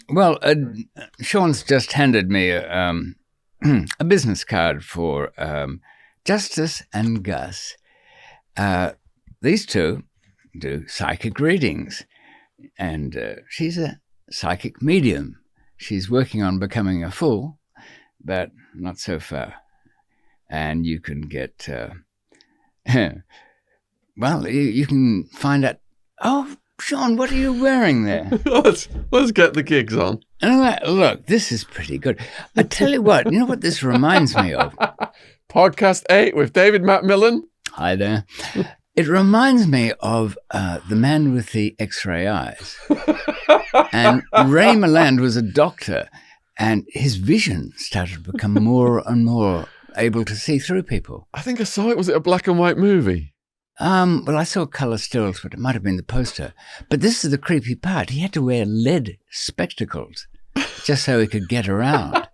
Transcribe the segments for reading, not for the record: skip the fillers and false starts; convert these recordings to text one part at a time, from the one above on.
Well, Shaun's just handed me a business card for Justice and Gus. These two do psychic readings, and she's a psychic medium. She's working on becoming a fool, but not so far. And you can get, well, you can find out. Oh, Shaun, what are you wearing there? Let's get the gigs on. Look, this is pretty good. I tell you what, you know what this reminds me of? Podcast 8 with David McMillan. Hi there. It reminds me of The Man with the X-Ray Eyes. And Ray Milland was a doctor, and his vision started to become more and more able to see through people. I think I saw it. Was it a black and white movie? Well, I saw colour stills, but it might have been the poster. But this is the creepy part. He had to wear lead spectacles just so he could get around.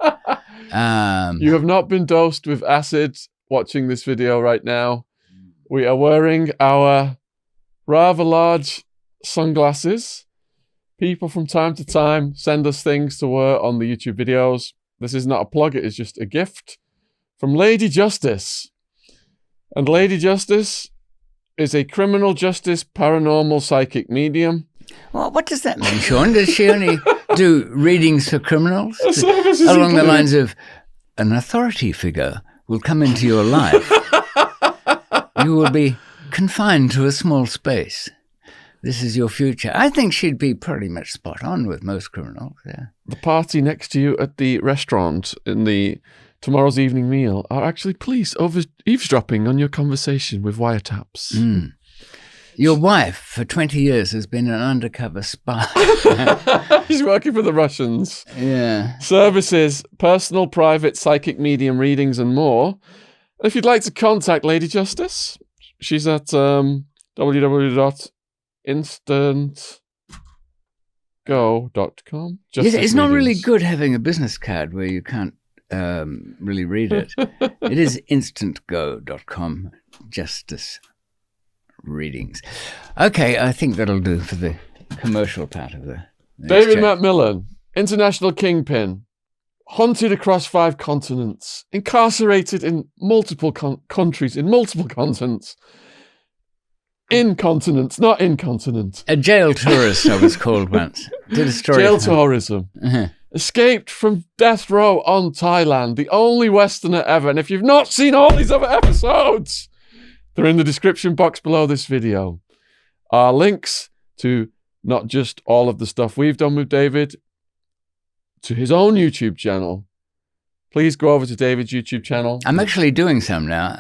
You have not been dosed with acid watching this video right now. We are wearing our rather large sunglasses. People from time to time send us things to wear on the YouTube videos. This is not a plug, it is just a gift from Lady Justice. And Lady Justice is a criminal justice paranormal psychic medium. Well, what does that mean, Shaun? Does she only do readings for criminals? Along the lines of an authority figure will come into your life. You will be confined to a small space. This is your future. I think she'd be pretty much spot on with most criminals. Yeah. The party next to you at the restaurant in the tomorrow's evening meal are actually police eavesdropping on your conversation with wiretaps. Mm. Your wife, for 20 years, has been an undercover spy. She's working for the Russians. Yeah. Services, personal, private, psychic medium readings and more. If you'd like to contact Lady Justice, she's at www.instantgo.com. It's not really good having a business card where you can't really read it. It is instantgo.com, justice readings. Okay, I think that'll do for the commercial part of the David exchange. McMillan, international kingpin, hunted across 5 continents, incarcerated in multiple countries, in multiple continents. Incontinence, not incontinent. A jail tourist, I was called once. Did a story. Jail tourism. Uh-huh. Escaped from death row on Thailand, the only Westerner ever. And if you've not seen all these other episodes, they're in the description box below this video. Our links to not just all of the stuff we've done with David, to his own YouTube channel. Please go over to David's YouTube channel. I'm actually doing some now.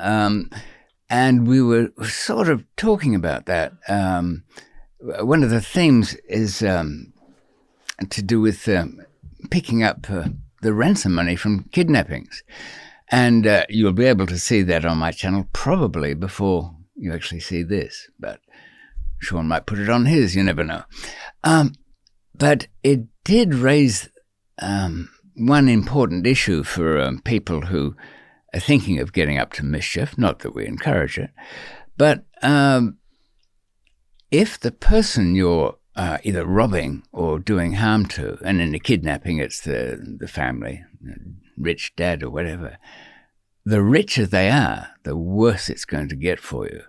And we were sort of talking about that. One of the themes is to do with picking up the ransom money from kidnappings. And you'll be able to see that on my channel probably before you actually see this. But Shaun might put it on his, you never know. But it did raise one important issue for people who are thinking of getting up to mischief, not that we encourage it. But if the person you're either robbing or doing harm to, and in a kidnapping it's the family, rich dad or whatever, the richer they are, the worse it's going to get for you.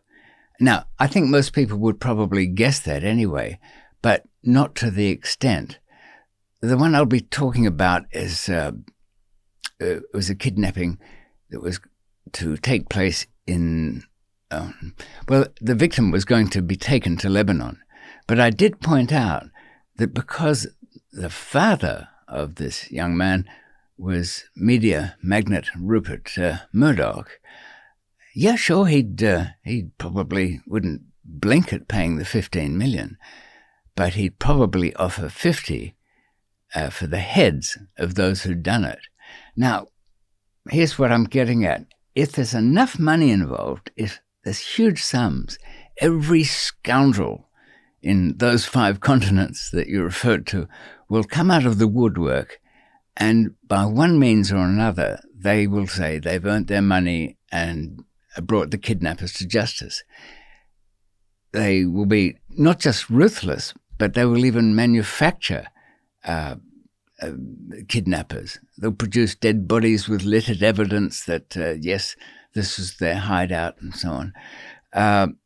Now, I think most people would probably guess that anyway, but not to the extent. The one I'll be talking about is was a kidnapping that was to take place in, well, the victim was going to be taken to Lebanon. But I did point out that because the father of this young man was media magnate Rupert Murdoch, yeah, sure, he probably wouldn't blink at paying the 15 million, but he'd probably offer 50 for the heads of those who'd done it. Now, here's what I'm getting at. If there's enough money involved, if there's huge sums, every scoundrel in those 5 continents that you referred to will come out of the woodwork, and by one means or another, they will say they've earned their money and brought the kidnappers to justice. They will be not just ruthless, but they will even manufacture kidnappers. They'll produce dead bodies with littered evidence that, yes, this was their hideout and so on.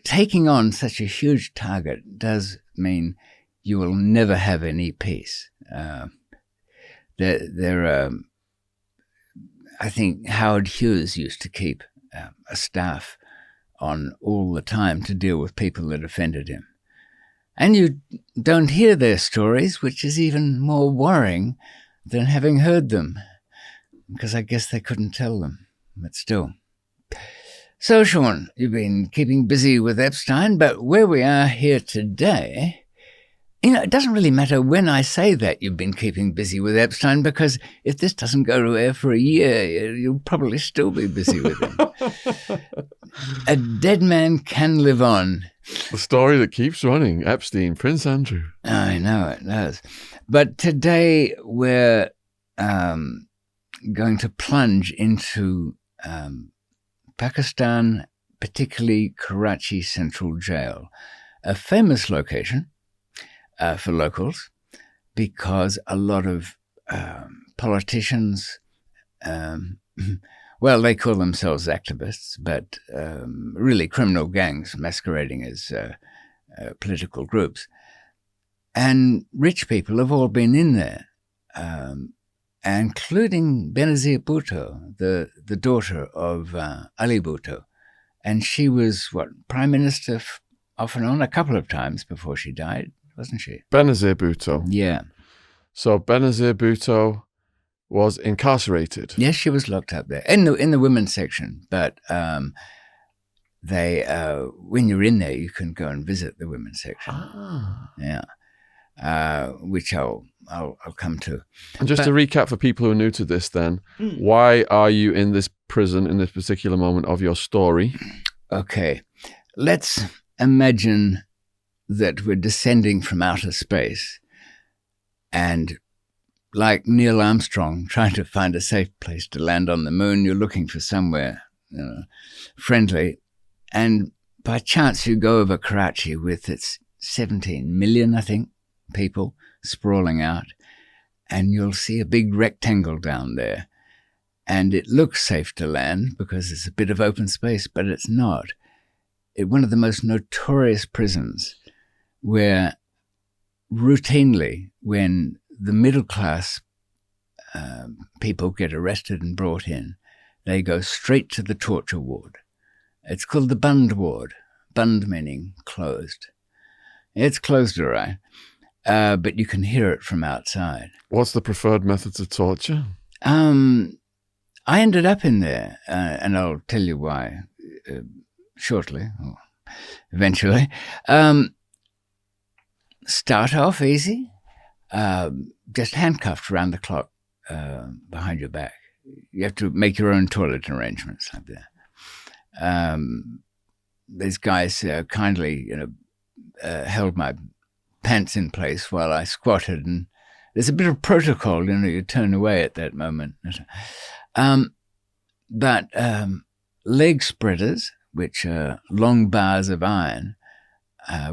Taking on such a huge target does mean you will never have any peace. I think Howard Hughes used to keep a staff on all the time to deal with people that offended him. And you don't hear their stories, which is even more worrying than having heard them, because I guess they couldn't tell them, but still. So, Shaun, you've been keeping busy with Epstein, but where we are here today, it doesn't really matter when I say that you've been keeping busy with Epstein, because if this doesn't go to air for a year, you'll probably still be busy with him. A dead man can live on. The story that keeps running, Epstein, Prince Andrew. I know it does. But today we're going to plunge into Pakistan, particularly Karachi Central Jail, a famous location for locals because a lot of politicians, well, they call themselves activists, but really criminal gangs masquerading as political groups. And rich people have all been in there, including Benazir Bhutto, the daughter of Ali Bhutto. And she was, Prime Minister off and on a couple of times before she died, wasn't she? Benazir Bhutto. Yeah. So Benazir Bhutto was incarcerated. Yes, she was locked up there in the women's section. But they, when you're in there, you can go and visit the women's section. Ah. Yeah, which I'll come to. And just to recap for people who are new to this, then, why are you in this prison in this particular moment of your story? Okay, let's imagine that we're descending from outer space, and like Neil Armstrong trying to find a safe place to land on the moon, you're looking for somewhere friendly, and by chance you go over Karachi with its 17 million, I think, people sprawling out, and you'll see a big rectangle down there, and it looks safe to land because it's a bit of open space, but it's not. It's one of the most notorious prisons where routinely when the middle class people get arrested and brought in, they go straight to the torture ward. It's called the Bund ward. Bund meaning closed. It's closed, all right, but you can hear it from outside. What's the preferred methods of torture? I ended up in there, and I'll tell you why shortly, or eventually. Start off easy, just handcuffed around the clock behind your back. You have to make your own toilet arrangements like that. These guys kindly, held my pants in place while I squatted, and there's a bit of protocol, you turn away at that moment. But leg spreaders, which are long bars of iron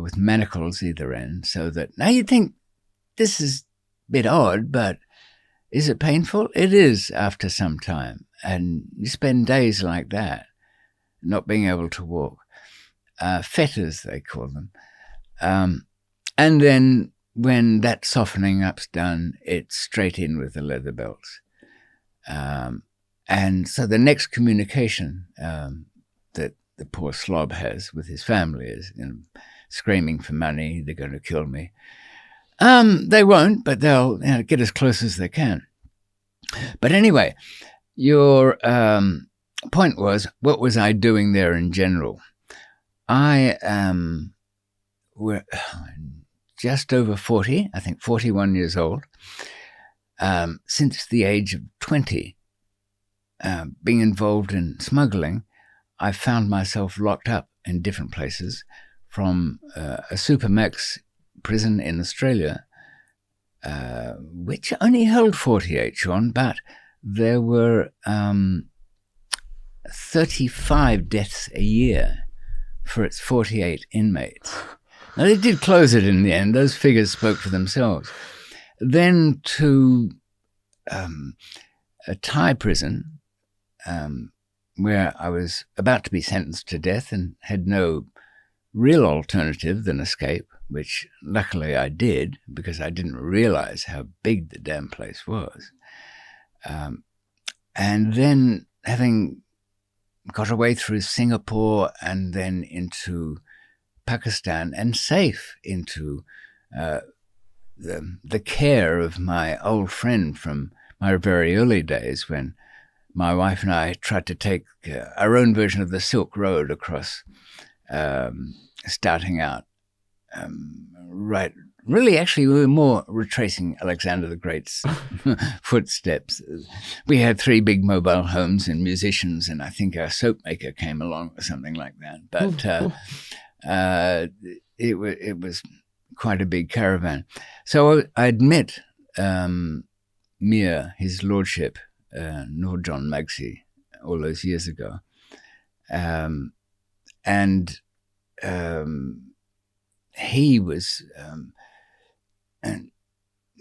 with manacles either end, so that, now you'd think this is a bit odd, but is it painful? It is after some time, and you spend days like that, not being able to walk. Fetters, they call them. And then when that softening up's done, it's straight in with the leather belts. And so the next communication that the poor slob has with his family is screaming for money, they're going to kill me. They won't, but they'll get as close as they can. But anyway, your point was, what was I doing there in general? I were just over 40, I think 41 years old, since the age of 20. Being involved in smuggling, I found myself locked up in different places, from a supermax prison in Australia, which only held 48, Shaun, but there were 35 deaths a year for its 48 inmates. Now, they did close it in the end. Those figures spoke for themselves. then to a Thai prison where I was about to be sentenced to death and had no real alternative than escape, which luckily I did because I didn't realize how big the damn place was. And then having got away through Singapore and then into Pakistan and safe into the care of my old friend from my very early days when my wife and I tried to take our own version of the Silk Road across, starting out right. Really, actually, we were more retracing Alexander the Great's footsteps. We had 3 big mobile homes and musicians, and I think our soap maker came along or something like that. But it was quite a big caravan. So I'd met Mir, his lordship, Nur John Magsy, all those years ago.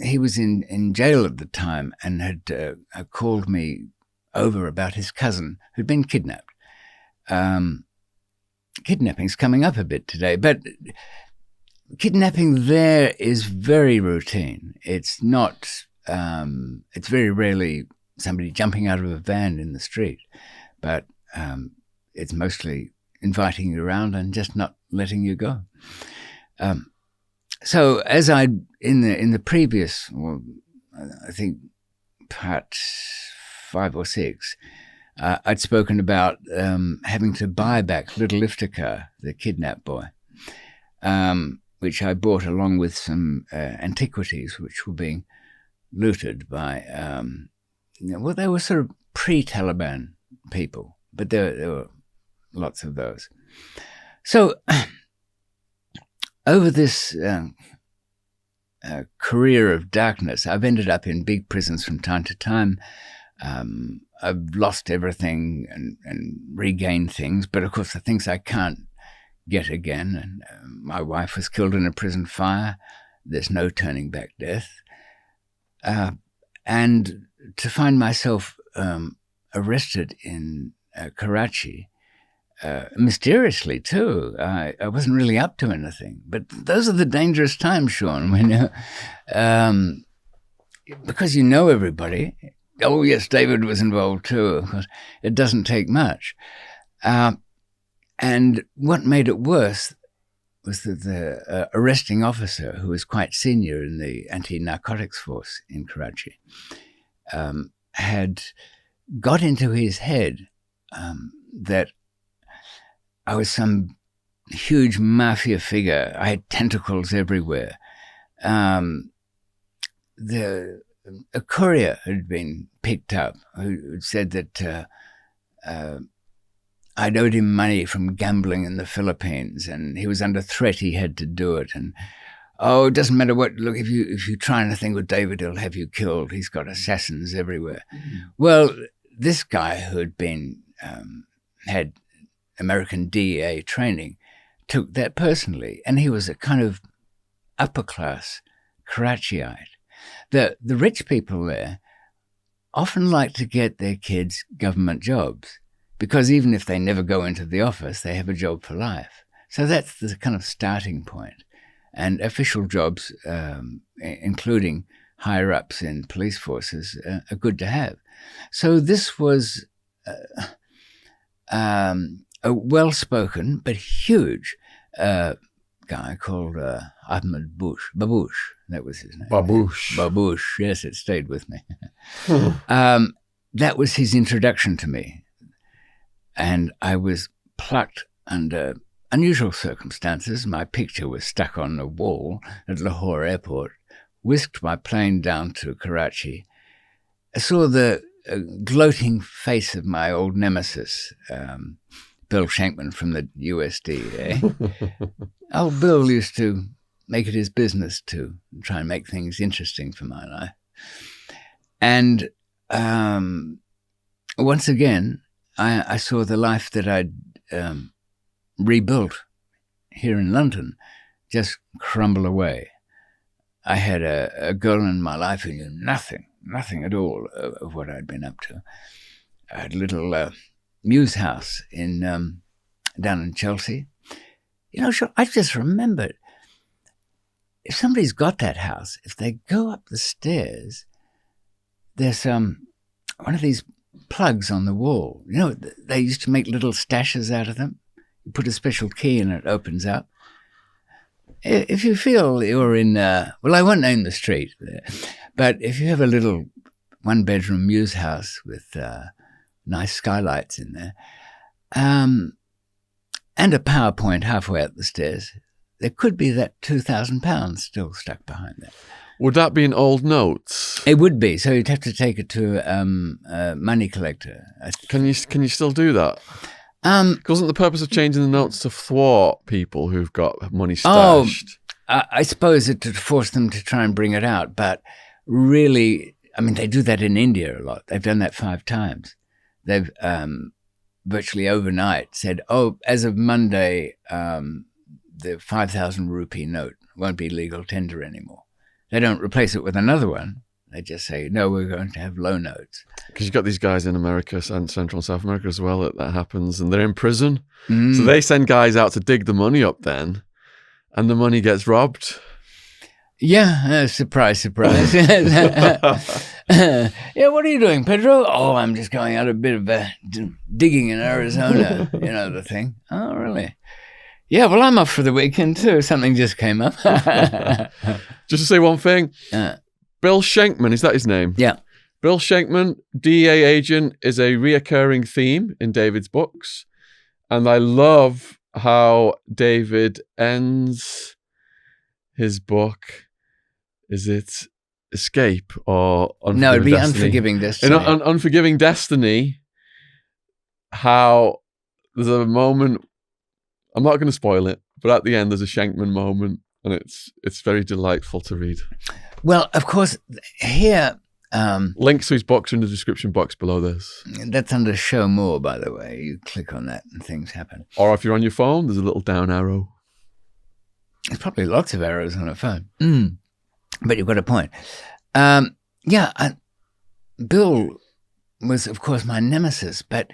He was in jail at the time and had called me over about his cousin who'd been kidnapped. Kidnapping's coming up a bit today, but kidnapping there is very routine. It's not. It's very rarely somebody jumping out of a van in the street, but it's mostly inviting you around and just not letting you go. So as in the previous, well, I think part 5 or 6, I'd spoken about having to buy back little Iftikhar, the kidnapped boy, which I bought along with some antiquities which were being looted by, well, they were sort of pre-Taliban people, but there were lots of those. So over this career of darkness, I've ended up in big prisons from time to time. I've lost everything and regained things, but of course the things I can't get again. And my wife was killed in a prison fire. There's no turning back death. And to find myself arrested in Karachi, mysteriously too. I wasn't really up to anything. But those are the dangerous times, Shaun, when because you know everybody. Oh, yes, David was involved too. Of course, it doesn't take much. And what made it worse was that the arresting officer, who was quite senior in the anti-narcotics force in Karachi, had got into his head that I was some huge mafia figure. I had tentacles everywhere. A courier had been picked up who said that I'd owed him money from gambling in the Philippines, and he was under threat. He had to do it. And it doesn't matter what. Look, if you try anything with David, he'll have you killed. He's got assassins everywhere. Mm-hmm. Well, this guy who had been had American DEA training took that personally, and he was a kind of upper class Karachiite. The rich people there often like to get their kids government jobs, because even if they never go into the office, they have a job for life. So that's the kind of starting point. And official jobs, including higher-ups in police forces, are good to have. So this was a well-spoken but huge guy called Ahmed Baboosh. That was his name. Baboosh, yes, it stayed with me. That was his introduction to me. And I was plucked under unusual circumstances. My picture was stuck on a wall at Lahore airport, whisked my plane down to Karachi. I saw the gloating face of my old nemesis, Bill Shankman from the USD. Old Bill used to make it his business to try and make things interesting for my life. And once again, I saw the life that I'd rebuilt here in London just crumble away. I had a girl in my life who knew nothing at all of what I'd been up to. I had a little Muse house down in Chelsea. You know, I just remembered, if somebody's got that house, if they go up the stairs, there's one of these plugs on the wall. You know, they used to make little stashes out of them. You put a special key and it opens up. If you feel you're in, well, I won't name the street, but if you have a little one-bedroom Muse house with nice skylights in there, and a PowerPoint halfway up the stairs, there could be that £2,000 still stuck behind that. Would that be in old notes? It would be. So you'd have to take it to a money collector. Can you still do that? Wasn't the purpose of changing the notes to thwart people who've got money stashed? I suppose it to force them to try and bring it out. But really, I mean, they do that in India a lot. They've done that 5 times. They've virtually overnight said, as of Monday, the 5,000 rupee note won't be legal tender anymore. They don't replace it with another one. They just say, no, we're going to have low notes. Because you've got these guys in America and Central and South America as well that happens, and they're in prison. So they send guys out to dig the money up then, and the money gets robbed. Yeah, surprise. Yeah, what are you doing, Pedro? Oh, I'm just going out a bit of digging in Arizona, you know, the thing. Oh, really? Yeah, well, I'm off for the weekend too. Something just came up. Just to say one thing. Bill Schenkman, is that his name? Yeah. Bill Schenkman, DEA agent, is a reoccurring theme in David's books. And I love how David ends his book. Is it Escape or Unforgiving No, it'd be Destiny? Unforgiving Destiny. In Unforgiving Destiny, how there's a moment, I'm not going to spoil it, but at the end there's a Schenkman moment, and it's very delightful to read. Well, of course, here... links to his books are in the description box below this. That's under Show More, by the way. You click on that and things happen. Or if you're on your phone, there's a little down arrow. There's probably lots of arrows on a phone. But you've got a point. Bill was, of course, my nemesis, but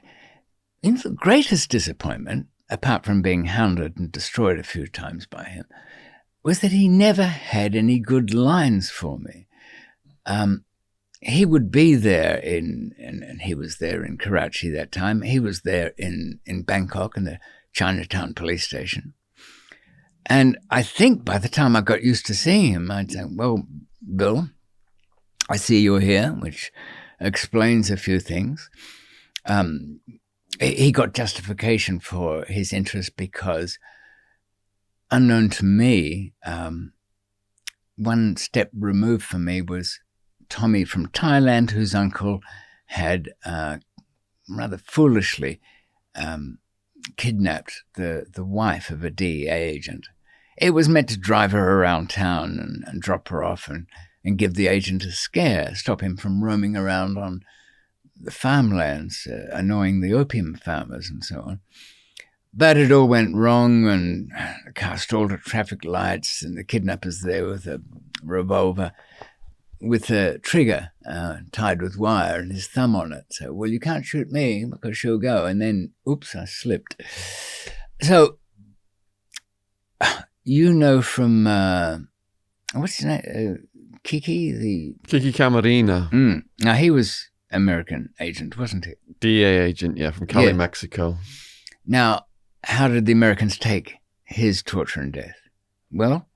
the greatest disappointment, apart from being hounded and destroyed a few times by him, was that he never had any good lines for me. He would be there and he was there in Karachi that time. He was there in Bangkok in the Chinatown police station. And I think by the time I got used to seeing him, I'd say, well, Bill, I see you're here, which explains a few things. He got justification for his interest because, unknown to me, one step removed from me was Tommy from Thailand, whose uncle had rather foolishly kidnapped the wife of a DEA agent. It was meant to drive her around town and drop her off and give the agent a scare, stop him from roaming around on the farmlands, annoying the opium farmers and so on. But it all went wrong, and the car stalled at traffic lights, and the kidnapper's there with a revolver, with a trigger tied with wire and his thumb on it. So, well, you can't shoot me because she'll go. And then, oops, I slipped. So, you know from, what's his name? Kiki Camarena. Now, he was American agent, wasn't he? DEA agent, yeah, from Cali, Mexico. Now, how did the Americans take his torture and death? Well,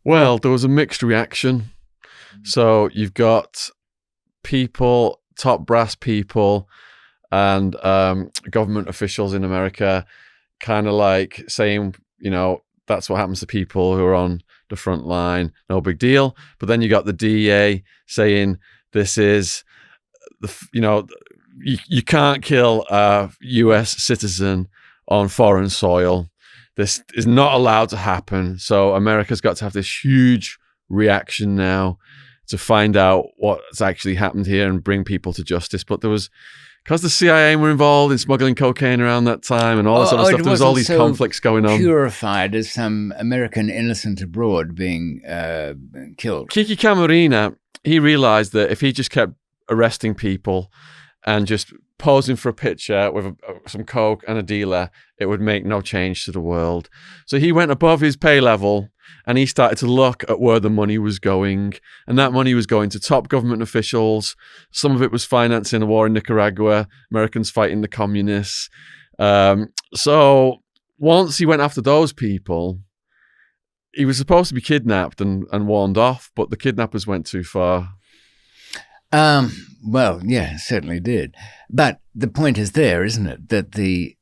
there was a mixed reaction. So you've got people, top brass people, and government officials in America kind of like saying, you know, that's what happens to people who are on the front line, no big deal. But then you got the DEA saying this is, you can't kill a US citizen on foreign soil. This is not allowed to happen. So America's got to have this huge reaction now to find out what's actually happened here and bring people to justice. But there was because the CIA were involved in smuggling cocaine around that time and all that sort of stuff. There was all these conflicts going on. Purified as some American innocent abroad being killed. Kiki Camarena, he realized that if he just kept arresting people and just posing for a picture with some coke and a dealer, it would make no change to the world. So he went above his pay level and he started to look at where the money was going. And that money was going to top government officials. Some of it was financing a war in Nicaragua, Americans fighting the communists. So once he went after those people, he was supposed to be kidnapped and warned off, but the kidnappers went too far. Well, yeah, certainly did. But the point is there, isn't it, that the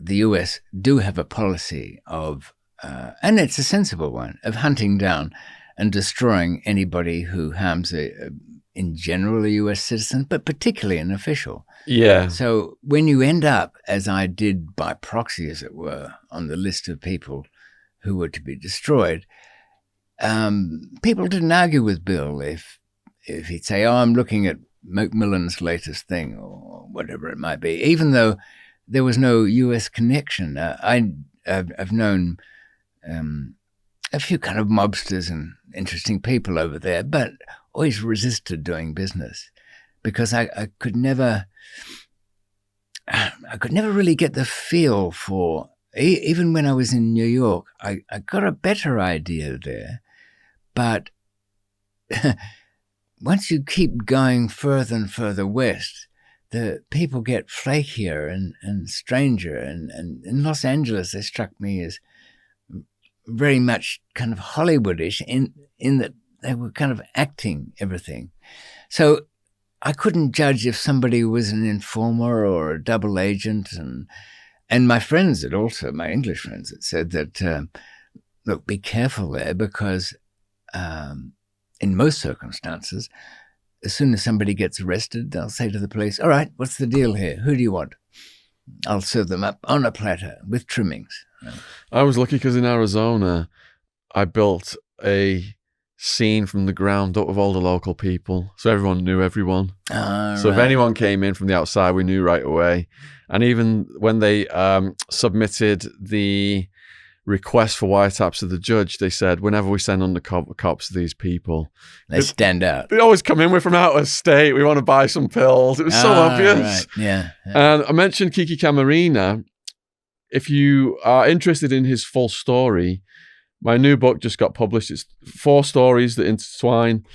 US do have a policy of, and it's a sensible one, of hunting down and destroying anybody who harms, in general, a US citizen, but particularly an official. Yeah. So when you end up, as I did by proxy, as it were, on the list of people who were to be destroyed, people didn't argue with Bill if he'd say, I'm looking at McMillan's latest thing or whatever it might be, even though there was no US connection. I've known a few kind of mobsters and interesting people over there, but always resisted doing business because I could never really get the feel for, even when I was in New York, I got a better idea there, but once you keep going further and further west, the people get flakier and stranger. And in Los Angeles, they struck me as very much kind of Hollywoodish in that they were kind of acting everything. So I couldn't judge if somebody was an informer or a double agent. And my friends had also, my English friends had said that, look, be careful there because in most circumstances, as soon as somebody gets arrested, they'll say to the police, all right, what's the deal here? Who do you want? I'll serve them up on a platter with trimmings. I was lucky because in Arizona, I built a scene from the ground up with all the local people. So everyone knew everyone. So if anyone came in from the outside, we knew right away. And even when they submitted the request for wiretaps to the judge, they said, whenever we send undercover cops to these people, they stand out. They always come in, we're from out of state, we want to buy some pills. It was so obvious. Right. Yeah. And I mentioned Kiki Camarena. If you are interested in his full story, my new book just got published. It's 4 stories that intertwine.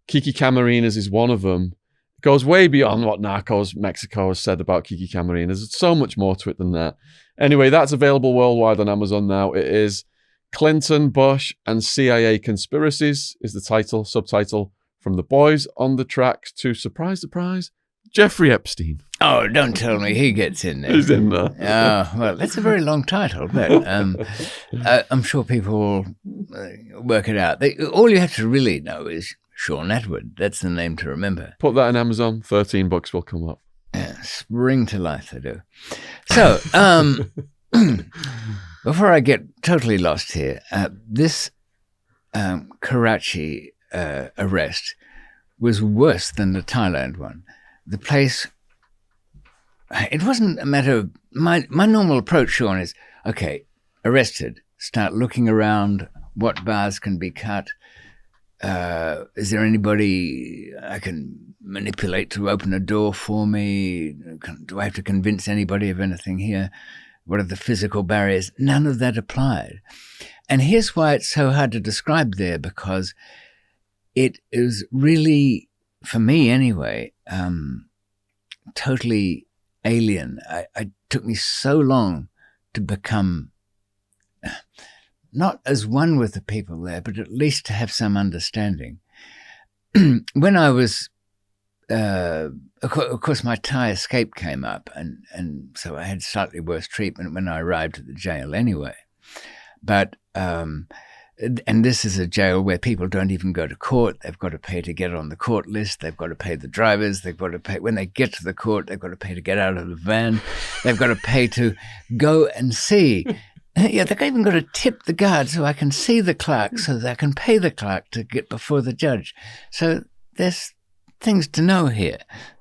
Kiki Camarena is one of them. It goes way beyond what Narcos Mexico has said about Kiki Camarena. There's so much more to it than that. Anyway, that's available worldwide on Amazon now. It is Clinton, Bush, and CIA Conspiracies is the subtitle, From the Boys on the Track to, surprise, Jeffrey Epstein. Oh, don't tell me he gets in there. He's in there. Oh, well, that's a very long title, but I'm sure people will work it out. All you have to really know is Shaun Attwood. That's the name to remember. Put that in Amazon, 13 books will come up. Yeah, spring to life, they do. So, before I get totally lost here, this Karachi arrest was worse than the Thailand one. The place, it wasn't a matter of, my normal approach, Shaun, is, okay, arrested, start looking around, what bars can be cut, is there anybody I can manipulate to open a door for me? Do I have to convince anybody of anything here? What are the physical barriers? None of that applied. And here's why it's so hard to describe there, because it is really, for me anyway, totally alien. It took me so long to become not as one with the people there, but at least to have some understanding. When I was, of course, my Thai escape came up, and so I had slightly worse treatment when I arrived at the jail anyway. But, and this is a jail where people don't even go to court. They've got to pay to get on the court list. They've got to pay the drivers. They've got to pay, when they get to the court, they've got to pay to get out of the van. They've got to pay to go and see. Yeah, they've even got to tip the guard so I can see the clerk, so that I can pay the clerk to get before the judge. So there's things to know here.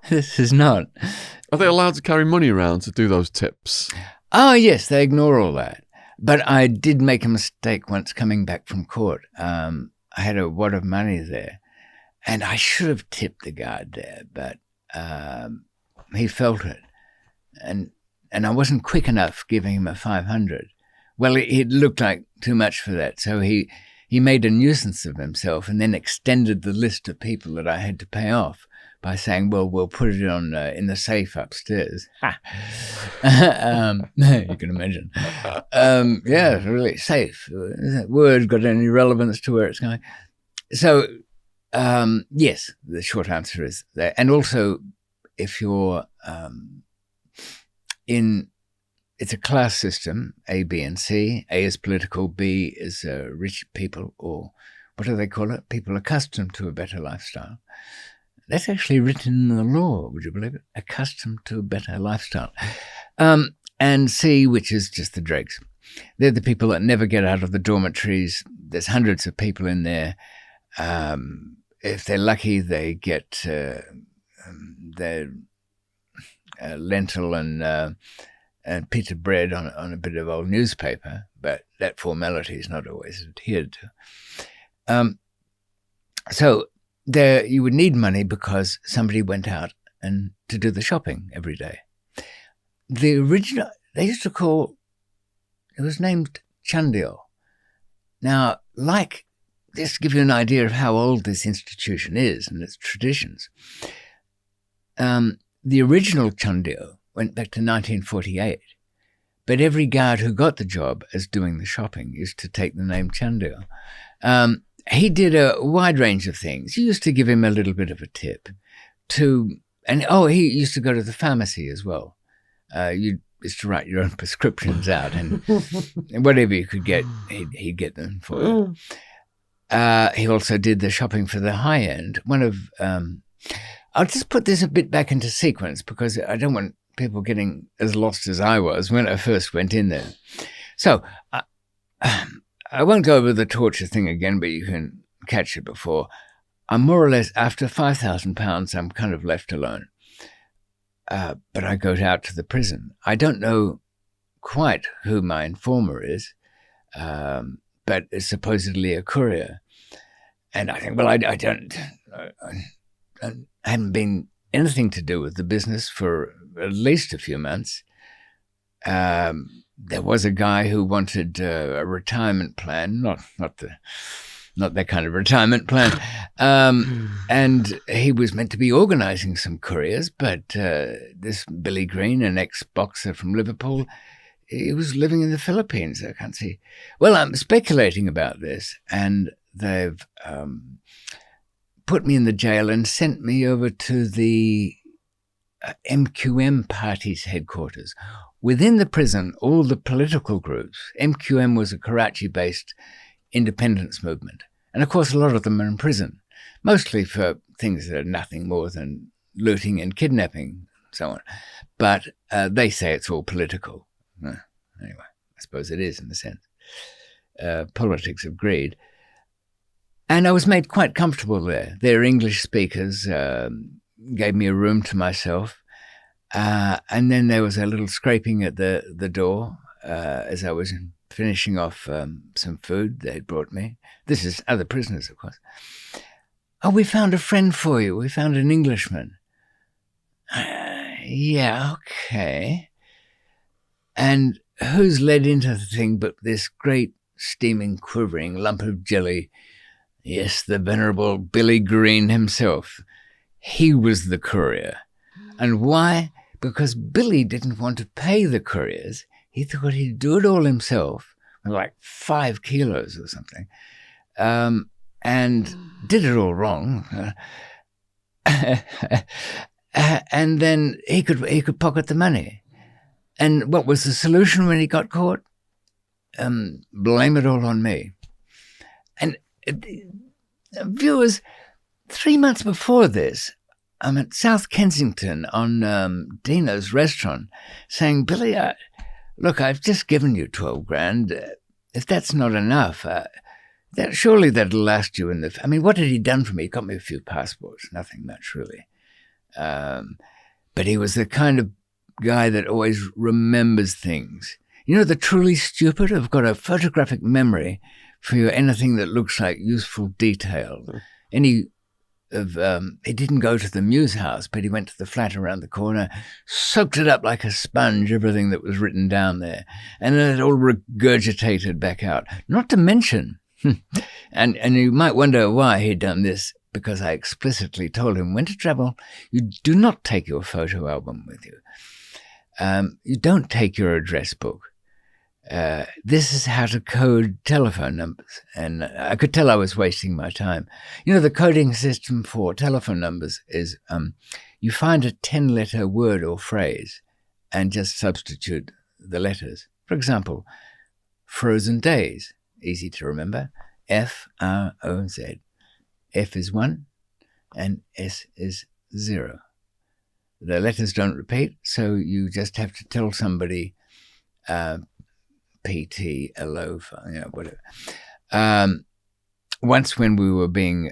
This is not. Are they allowed to carry money around to do those tips? Oh, yes, they ignore all that. But I did make a mistake once coming back from court. I had a wad of money there, and I should have tipped the guard there, but he felt it. And I wasn't quick enough giving him a 500. Well, it looked like too much for that, so he made a nuisance of himself and then extended the list of people that I had to pay off by saying, well, we'll put it on in the safe upstairs. You can imagine. Yeah, really safe. Has that word got any relevance to where it's going? So, yes, the short answer is that. And also, if you're it's a class system, A, B, and C. A is political, B is rich people, or what do they call it? People accustomed to a better lifestyle. That's actually written in the law, would you believe it? Accustomed to a better lifestyle. And C, which is just the dregs. They're the people that never get out of the dormitories. There's hundreds of people in there. If they're lucky, they get their lentil and pita bread on a bit of old newspaper, but that formality is not always adhered to. So there, you would need money because somebody went out and to do the shopping every day. The original, they used to call, it was named Chandio. Now, like, just to give you an idea of how old this institution is and its traditions, the original Chandio went back to 1948, but every guard who got the job as doing the shopping used to take the name Chandio. He did a wide range of things. You used to give him a little bit of a tip he used to go to the pharmacy as well. You used to write your own prescriptions out, and whatever you could get, he'd get them for you. He also did the shopping for the high end. I'll just put this a bit back into sequence because I don't want people getting as lost as I was when I first went in there. So I won't go over the torture thing again, but you can catch it before. I'm more or less, after £5,000, I'm kind of left alone. But I go out to the prison. I don't know quite who my informer is, but it's supposedly a courier. And I think, well, I haven't been anything to do with the business for at least a few months. There was a guy who wanted a retirement plan, not that kind of retirement plan. And he was meant to be organising some couriers, but this Billy Green, an ex-boxer from Liverpool, he was living in the Philippines. I can't see. Well, I'm speculating about this, and they've put me in the jail and sent me over to the MQM party's headquarters. Within the prison, all the political groups, MQM was a Karachi-based independence movement. And of course, a lot of them are in prison, mostly for things that are nothing more than looting and kidnapping, and so on. But they say it's all political. Anyway, I suppose it is in a sense. Politics of greed. And I was made quite comfortable there. Their English speakers gave me a room to myself. And then there was a little scraping at the door as I was finishing off some food they'd brought me. This is other prisoners, of course. Oh, we found a friend for you. We found an Englishman. Yeah, okay. And who's led into the thing but this great, steaming, quivering lump of jelly? Yes, the venerable Billy Green himself. He was the courier. And why? Because Billy didn't want to pay the couriers. He thought he'd do it all himself, like 5 kilos or something, and did it all wrong. And then he could pocket the money. And what was the solution when he got caught? Blame it all on me. And viewers, 3 months before this, I'm at South Kensington on Dina's restaurant saying, Billy, look, I've just given you 12 grand. If that's not enough, Surely that'll last you I mean, what had he done for me? He got me a few passports, nothing much really. But he was the kind of guy that always remembers things. You know, the truly stupid have got a photographic memory for anything that looks like useful detail. He didn't go to the Muse house, but he went to the flat around the corner, soaked it up like a sponge, everything that was written down there, and then it all regurgitated back out. Not to mention, and you might wonder why he'd done this, because I explicitly told him when to travel, you do not take your photo album with you. You don't take your address book. This is how to code telephone numbers. And I could tell I was wasting my time. You know, the coding system for telephone numbers is you find a 10-letter word or phrase and just substitute the letters. For example, frozen days, easy to remember, F-R-O-Z. F is 1 and S is 0. The letters don't repeat, so you just have to tell somebody PT, a loaf, whatever. Once when we were being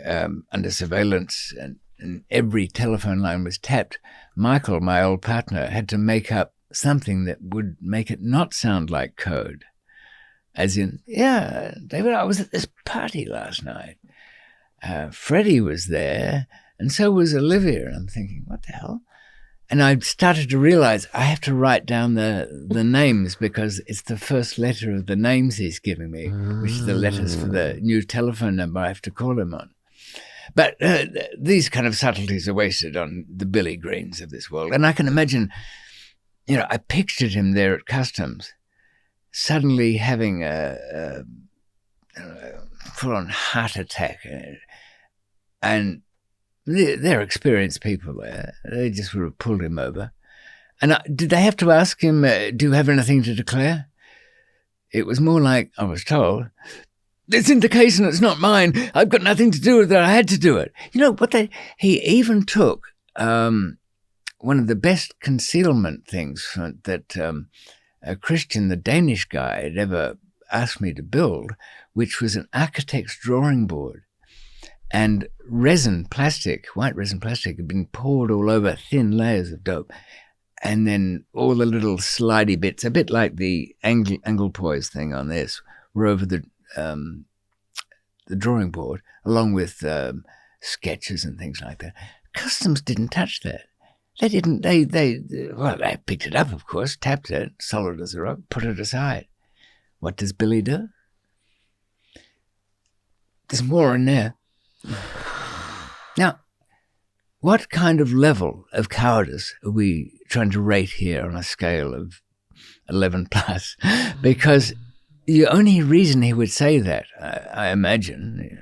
under surveillance and every telephone line was tapped, Michael, my old partner, had to make up something that would make it not sound like code. As in, yeah, David, I was at this party last night. Freddie was there, and so was Olivia. And I'm thinking, what the hell? And I started to realize I have to write down the names because it's the first letter of the names he's giving me, which are the letters for the new telephone number I have to call him on. But these kind of subtleties are wasted on the Billy Greens of this world. And I can imagine, I pictured him there at customs, suddenly having a full-on heart attack. And they're experienced people there. They just would have pulled him over. And did they have to ask him, do you have anything to declare? It was more like, I was told, it's in the case and it's not mine. I've got nothing to do with it. I had to do it. You know, he even took one of the best concealment things that Christian, the Danish guy, had ever asked me to build, which was an architect's drawing board. And white resin plastic, had been poured all over thin layers of dope. And then all the little slidey bits, a bit like the Anglepoise thing on this, were over the drawing board, along with sketches and things like that. Customs didn't touch that. They didn't, they picked it up, of course, tapped it, solid as a rock, put it aside. What does Billy do? There's more in there. Now, what kind of level of cowardice are we trying to rate here on a scale of 11 plus? Because the only reason he would say that, I imagine,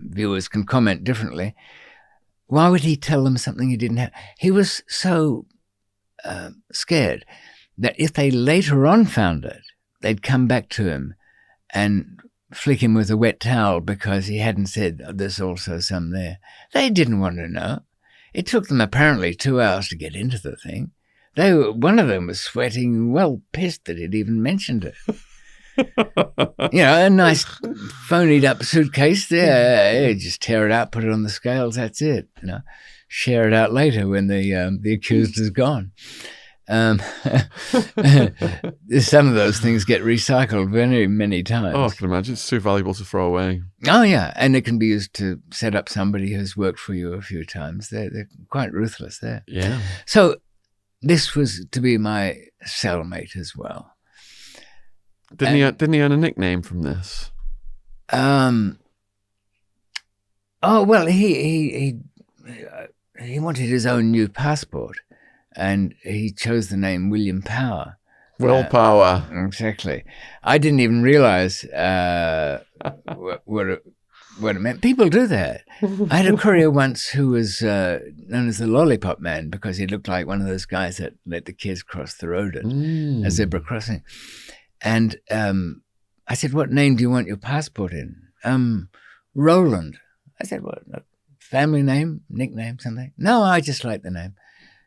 viewers can comment differently, why would he tell them something he didn't have? He was so scared that if they later on found it, they'd come back to him and flick him with a wet towel because he hadn't said, there's also some there. They didn't want to know. It took them apparently 2 hours to get into the thing. One of them was sweating, well pissed that he'd even mentioned it. A nice phonied up suitcase there. Just tear it out, put it on the scales, that's it. Share it out later when the accused is gone. Some of those things get recycled very many times. Oh, I can imagine. It's too valuable to throw away. Oh, yeah. And it can be used to set up somebody who's worked for you a few times. They're quite ruthless there. Yeah. So this was to be my cellmate as well. Didn't he earn a nickname from this? Oh, well, he wanted his own new passport. And he chose the name William Power. Willpower. Exactly. I didn't even realize what it meant. People do that. I had a courier once who was known as the Lollipop Man because he looked like one of those guys that let the kids cross the road at a zebra crossing. And I said, what name do you want your passport in? Roland. I said, what? Family name, nickname, something? No, I just like the name.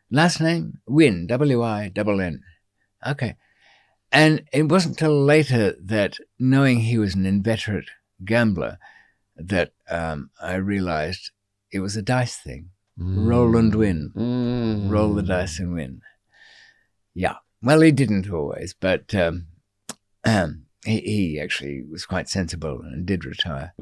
Last name, Wynn, W-I-N-N. Okay. And it wasn't until later that, knowing he was an inveterate gambler, that I realized it was a dice thing. Roll and win. Roll the dice and win. Yeah. Well, he didn't always, but he actually was quite sensible and did retire.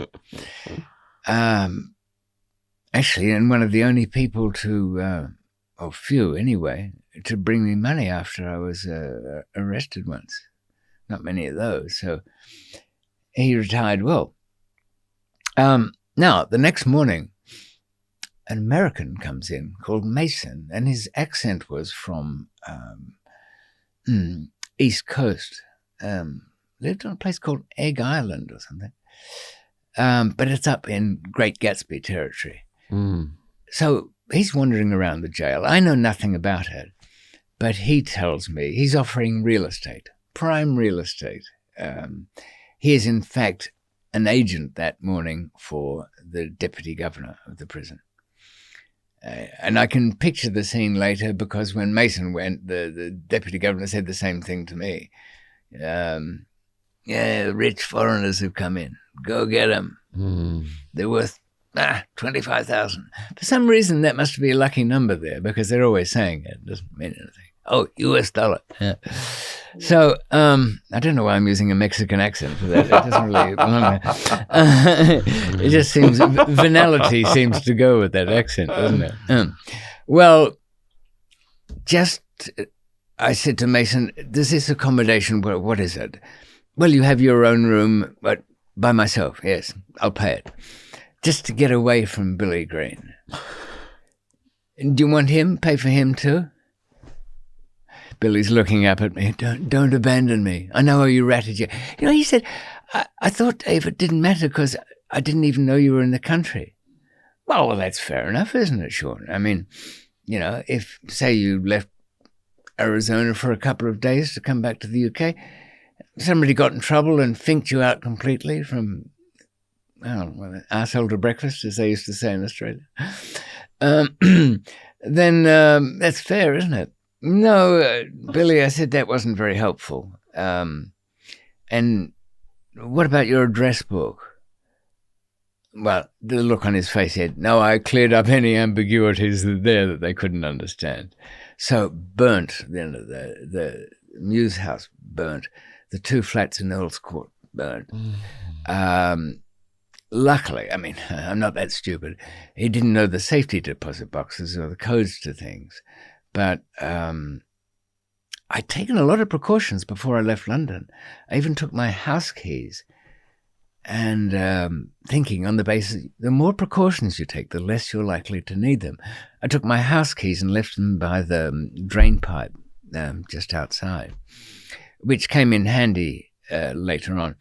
Actually, and one of the only people to, or few anyway, to bring me money after I was arrested once. Not many of those. So he retired well. Now, the next morning, an American comes in called Mason, and his accent was from East Coast. Lived on a place called Egg Island or something. But it's up in Great Gatsby territory. So he's wandering around the jail. I know nothing about it, but he tells me he's offering real estate, prime real estate. He is, in fact, an agent that morning for the deputy governor of the prison. And I can picture the scene later because when Mason went, the deputy governor said the same thing to me. Yeah, rich foreigners have come in. Go get them. They're worth 25,000. For some reason, that must be a lucky number there because they're always saying it. It doesn't mean anything. Oh, US dollar. Yeah. So I don't know why I'm using a Mexican accent for that. It doesn't really. It just seems venality seems to go with that accent, doesn't it? Well, just I said to Mason, "Does this accommodation? What is it?" Well, you have your own room, but by myself. Yes, I'll pay it, just to get away from Billy Green. And do you want him? Pay for him too? Billy's looking up at me. Don't abandon me. I know how you ratted you. You know, he said, I thought, Dave, it didn't matter because I didn't even know you were in the country. Well, that's fair enough, isn't it, Shaun? I mean, you know, if, say, you left Arizona for a couple of days to come back to the UK, somebody got in trouble and finked you out completely from, well, arsehole to breakfast, as they used to say in Australia, then that's fair, isn't it? No, Billy, I said that wasn't very helpful. And what about your address book? Well, the look on his face said, no, I cleared up any ambiguities there that they couldn't understand. So burnt, the Muse house burnt. The 2 flats in Earl's Court burnt. Luckily, I mean, I'm not that stupid. He didn't know the safety deposit boxes or the codes to things. But I'd taken a lot of precautions before I left London. I even took my house keys and thinking on the basis, the more precautions you take, the less you're likely to need them. I took my house keys and left them by the drain pipe just outside, which came in handy later on.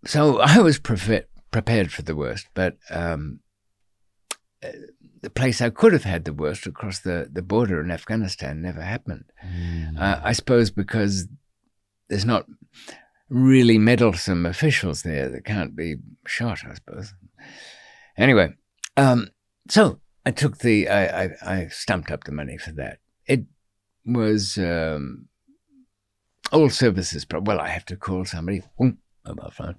So I was prepared for the worst, but the place I could have had the worst across the border in Afghanistan never happened. I suppose because there's not really meddlesome officials there that can't be shot, I suppose. Anyway, so I took I stumped up the money for that. It was all services. Well, I have to call somebody. Mobile phone.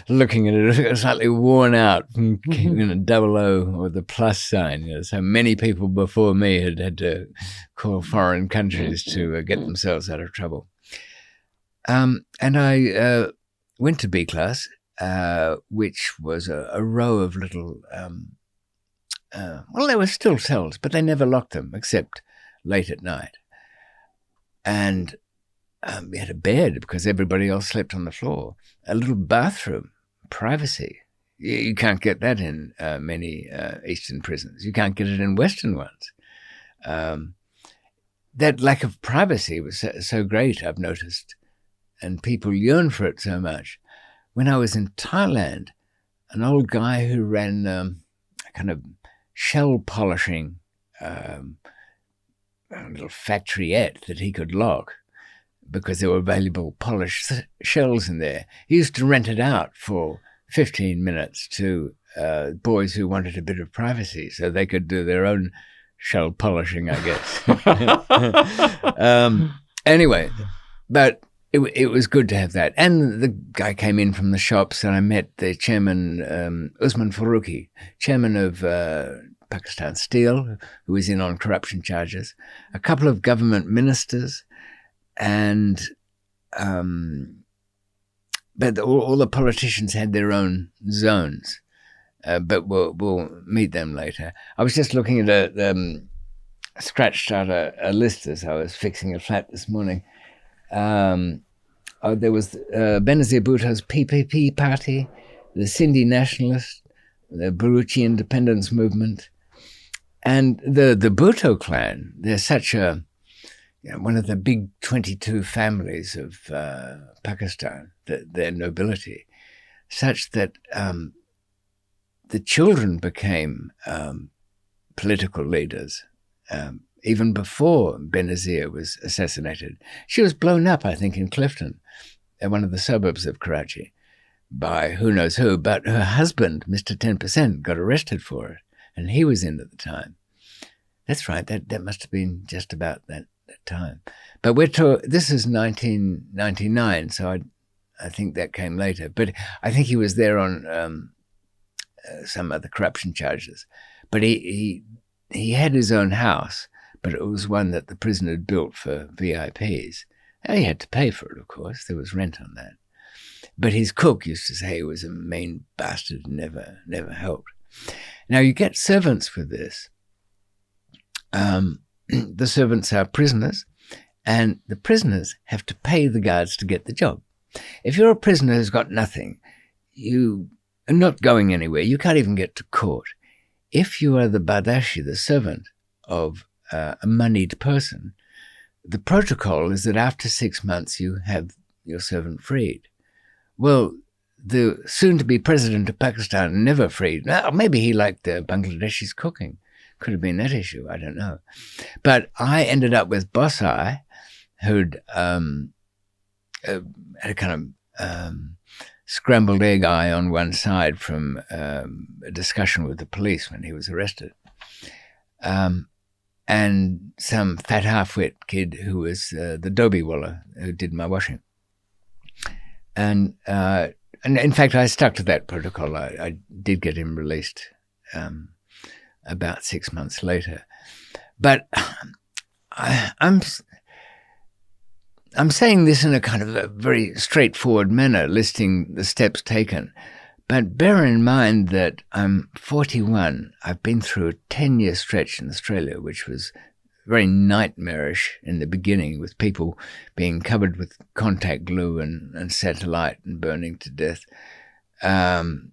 Looking at it, slightly worn out from 00 or the plus sign. You know, so many people before me had to call foreign countries to get themselves out of trouble. And I went to B class, which was a row of little, well, there were still cells, but they never locked them except late at night. And we had a bed because everybody else slept on the floor. A little bathroom, privacy. You can't get that in many Eastern prisons. You can't get it in Western ones. That lack of privacy was so great, I've noticed, and people yearn for it so much. When I was in Thailand, an old guy who ran a kind of shell polishing a little factoryette that he could lock, because there were valuable polished shells in there. He used to rent it out for 15 minutes to boys who wanted a bit of privacy so they could do their own shell polishing, I guess. Anyway, but it was good to have that. And the guy came in from the shops, and I met the chairman, Usman Faruqi, chairman of Pakistan Steel, who was in on corruption charges, a couple of government ministers, and but all the politicians had their own zones. But we'll meet them later. I was just looking at scratched out a list as I was fixing a flat this morning. There was Benazir Bhutto's PPP party, the Sindhi Nationalists, the Baruchi Independence Movement, and the Bhutto clan. They're such one of the big 22 families of Pakistan, their nobility, such that the children became political leaders even before Benazir was assassinated. She was blown up, I think, in Clifton, in one of the suburbs of Karachi, by who knows who, but her husband, Mr. 10%, got arrested for it, and he was in at the time. That's right, that must have been just about that time. But this is 1999, so I think that came later. But I think he was there on some other corruption charges. But he had his own house, but it was one that the prison had built for VIPs. And he had to pay for it, of course. There was rent on that. But his cook used to say he was a mean bastard and never helped. Now, you get servants with this. The servants are prisoners, and the prisoners have to pay the guards to get the job. If you're a prisoner who's got nothing, you are not going anywhere. You can't even get to court. If you are the Badashi, the servant of a moneyed person, the protocol is that after 6 months you have your servant freed. Well, the soon-to-be president of Pakistan never freed. Now, maybe he liked the Bangladeshi's cooking. Could have been that issue, I don't know. But I ended up with Boss Eye, who'd had a kind of scrambled egg eye on one side from a discussion with the police when he was arrested. And some fat half-wit kid who was the Dobie Waller who did my washing. And in fact, I stuck to that protocol. I did get him released about 6 months later. But I'm saying this in a kind of a very straightforward manner, listing the steps taken. But bear in mind that I'm 41. I've been through a 10-year stretch in Australia, which was very nightmarish in the beginning, with people being covered with contact glue and set alight and burning to death. And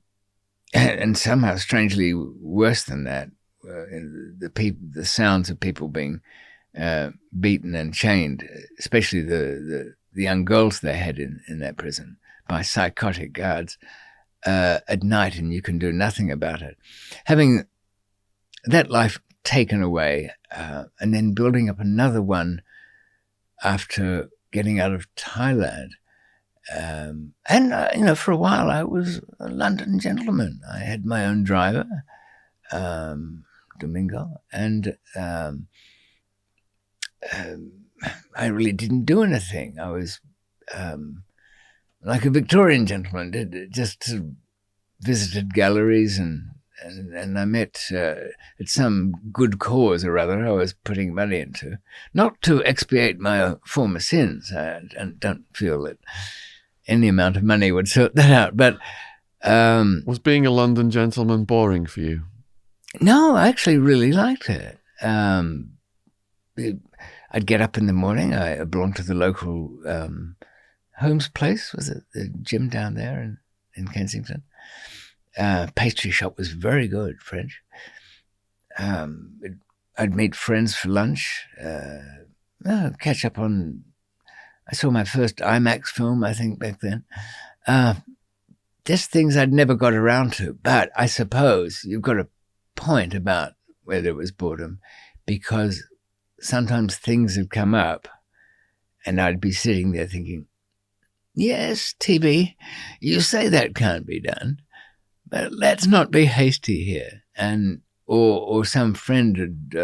somehow, strangely worse than that, the sounds of people being beaten and chained, especially the young girls they had in that prison, by psychotic guards at night, and you can do nothing about it. Having that life taken away and then building up another one after getting out of Thailand. And for a while I was a London gentleman. I had my own driver, Domingo, and I really didn't do anything. I was like a Victorian gentleman, just visited galleries and I met at some good cause or other I was putting money into, not to expiate my former sins. I don't feel that any amount of money would sort that out. But was being a London gentleman boring for you? No, I actually really liked it. I'd get up in the morning. I belonged to the local Holmes Place, was it? The gym down there in Kensington. Pastry shop was very good, French. I'd meet friends for lunch, catch up on... I saw my first IMAX film, I think, back then. Just things I'd never got around to. But I suppose you've got a point about whether it was boredom, because sometimes things would come up and I'd be sitting there thinking, yes, TB, you say that can't be done, but let's not be hasty here. And or some friend had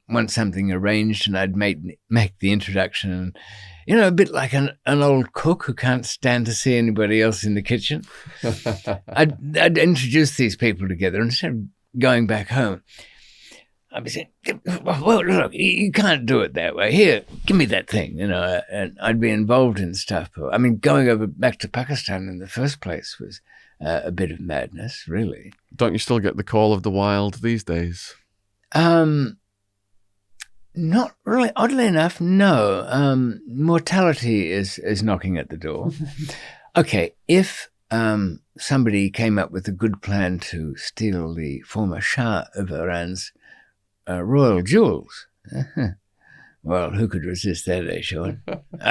want something arranged, and I'd make the introduction. And, a bit like an old cook who can't stand to see anybody else in the kitchen. I'd introduce these people together, and instead of going back home, I'd be saying, well, look, you can't do it that way. Here, give me that thing, and I'd be involved in stuff. I mean, going back to Pakistan in the first place was a bit of madness, really. Don't you still get the call of the wild these days? Not really. Oddly enough, no. Mortality is knocking at the door. Okay, if somebody came up with a good plan to steal the former Shah of Iran's royal jewels, well, who could resist that, Shaun?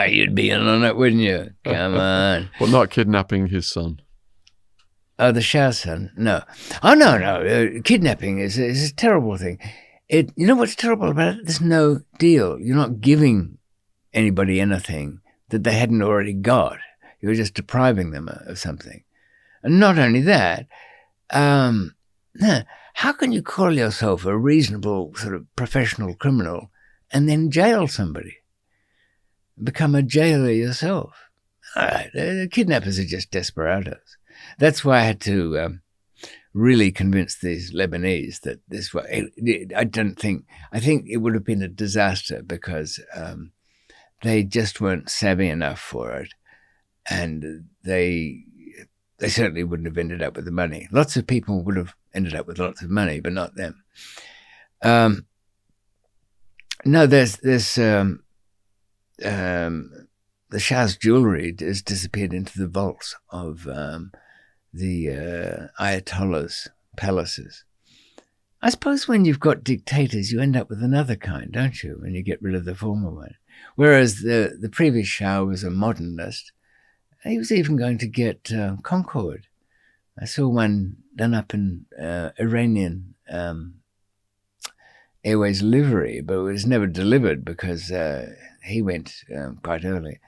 You'd be in on it, wouldn't you? Come on. But not kidnapping his son. Oh, the Shah's son? No. Oh, no. Kidnapping is a terrible thing. You know what's terrible about it? There's no deal. You're not giving anybody anything that they hadn't already got. You're just depriving them of something. And not only that, how can you call yourself a reasonable sort of professional criminal and then jail somebody? Become a jailer yourself? All right, the kidnappers are just desperados. That's why I had to really convince these Lebanese that this way. I think it would have been a disaster because they just weren't savvy enough for it, and they certainly wouldn't have ended up with the money. Lots of people would have ended up with lots of money, but not them. No, there's the Shah's jewelry has disappeared into the vaults of the Ayatollah's palaces. I suppose when you've got dictators, you end up with another kind, don't you, when you get rid of the former one? Whereas the previous Shah was a modernist. He was even going to get Concorde. I saw one done up in Iranian Airways livery, but it was never delivered because he went quite early.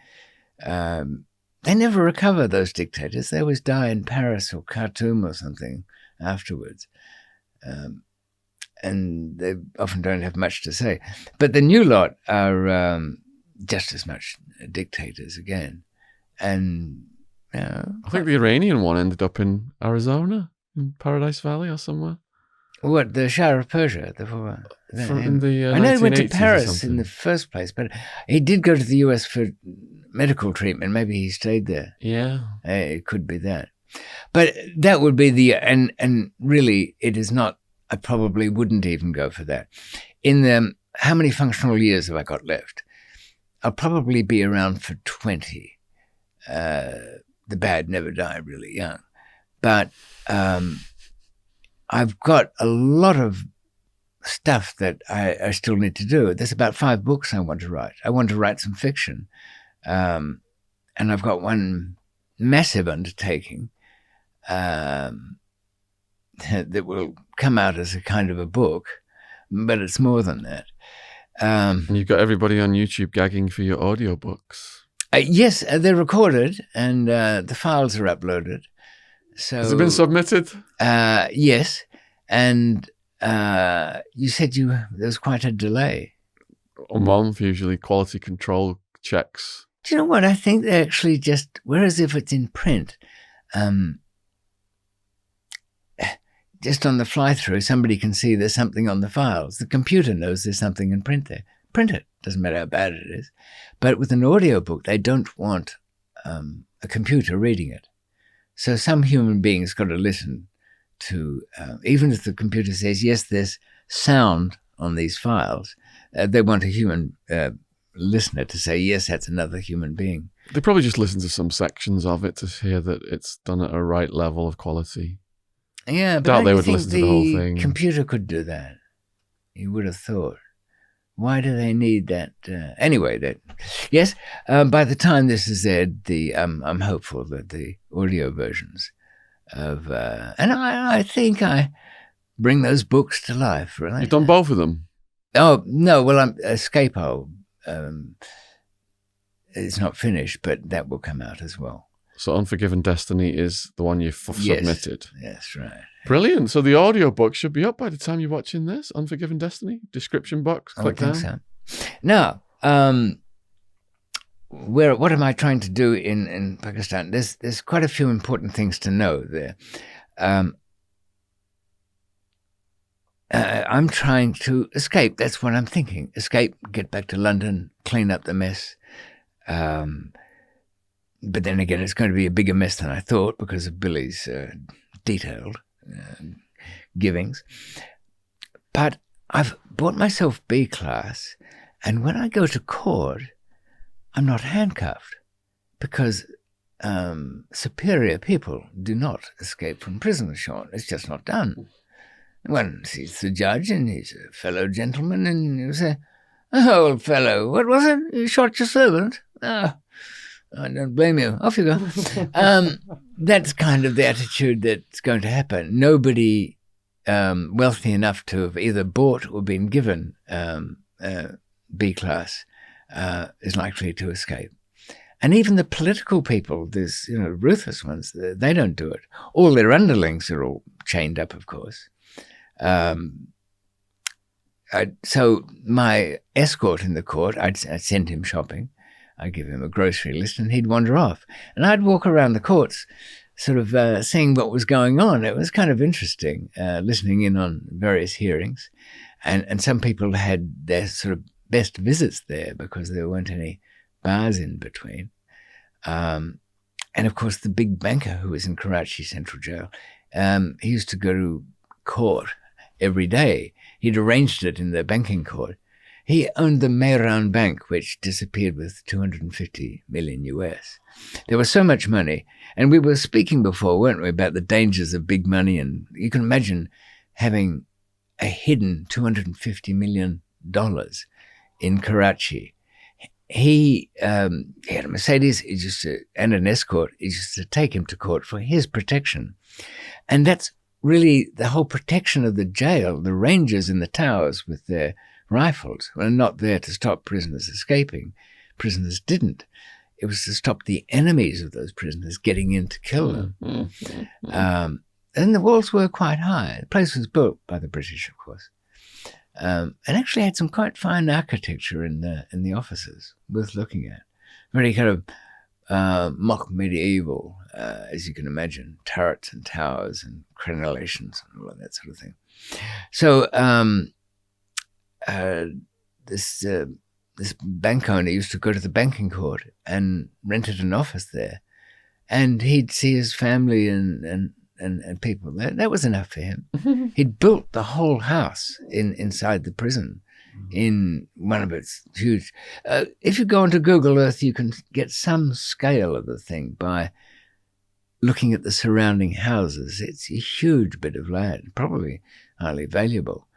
They never recover, those dictators. They always die in Paris or Khartoum or something afterwards. And they often don't have much to say. But the new lot are just as much dictators again. And I think the Iranian one ended up in Arizona, in Paradise Valley or somewhere. What, the Shah of Persia? I know he went to Paris in the first place, but he did go to the US for medical treatment. Maybe he stayed there. Yeah. It could be that. But that would be and really it is not, I probably wouldn't even go for that. In the, how many functional years have I got left? I'll probably be around for 20. The bad never die really young. But I've got a lot of stuff that I still need to do. There's about 5 books I want to write. I want to write some fiction. And I've got one massive undertaking that will come out as a kind of a book, but it's more than that. And you've got everybody on YouTube gagging for your audiobooks. Yes, they're recorded and the files are uploaded. So, has it been submitted? Yes. And you said there was quite a delay. A month, usually, quality control checks. Do you know what? I think they actually just, whereas if it's in print, just on the fly-through, somebody can see there's something on the files. The computer knows there's something in print there. Print it. Doesn't matter how bad it is. But with an audiobook, they don't want a computer reading it. So some human being's got to listen to, even if the computer says, yes, there's sound on these files, they want a human listener to say, yes, that's another human being. They probably just listen to some sections of it to hear that it's done at a right level of quality. Yeah, but doubt I they would think listen to the whole thing. Computer could do that. You would have thought. Why do they need that? Anyway, yes. By the time this is aired, I'm hopeful that the audio versions of, and I think I bring those books to life. Really, you've done both of them. Oh no, well, Escape. It's not finished, but that will come out as well. So Unforgiven Destiny is the one you've submitted. Yes, right. Brilliant. So the audiobook should be up by the time you're watching this. Unforgiven Destiny, description box, click down. I think so. Now, what am I trying to do in Pakistan? There's quite a few important things to know there. I'm trying to escape. That's what I'm thinking. Escape, get back to London, clean up the mess. But then again, it's going to be a bigger mess than I thought because of Billy's detailed givings. But I've bought myself B class, and when I go to court, I'm not handcuffed because superior people do not escape from prison, Shaun. It's just not done. One sees the judge, and he's a fellow gentleman, and you say, "Oh, old fellow, what was it? You shot your servant? Ah, I don't blame you. Off you go." That's kind of the attitude that's going to happen. Nobody wealthy enough to have either bought or been given B class is likely to escape. And even the political people, there's ruthless ones, they don't do it. All their underlings are all chained up, of course. So my escort in the court, I'd send him shopping. I'd give him a grocery list and he'd wander off. And I'd walk around the courts sort of seeing what was going on. It was kind of interesting, listening in on various hearings. And some people had their sort of best visits there because there weren't any bars in between. And of course, the big banker who was in Karachi Central Jail, he used to go to court every day. He'd arranged it in the banking court. He owned the Mehran Bank, which disappeared with $250 million US. There was so much money. And we were speaking before, weren't we, about the dangers of big money. And you can imagine having a hidden $250 million in Karachi. He had a Mercedes and an escort. He used to take him to court for his protection. And that's really the whole protection of the jail. The rangers in the towers with their rifles were not there to stop prisoners escaping. Prisoners didn't. It was to stop the enemies of those prisoners getting in to kill them. And the walls were quite high. The place was built by the British, of course. And actually had some quite fine architecture in the offices, worth looking at. Very kind of mock medieval, as you can imagine, turrets and towers and crenellations and all of that sort of thing. So this bank owner used to go to the banking court and rented an office there, and he'd see his family and people. That was enough for him. He'd built the whole house inside the prison in one of its huge... if you go onto Google Earth, you can get some scale of the thing by looking at the surrounding houses. It's a huge bit of land, probably highly valuable.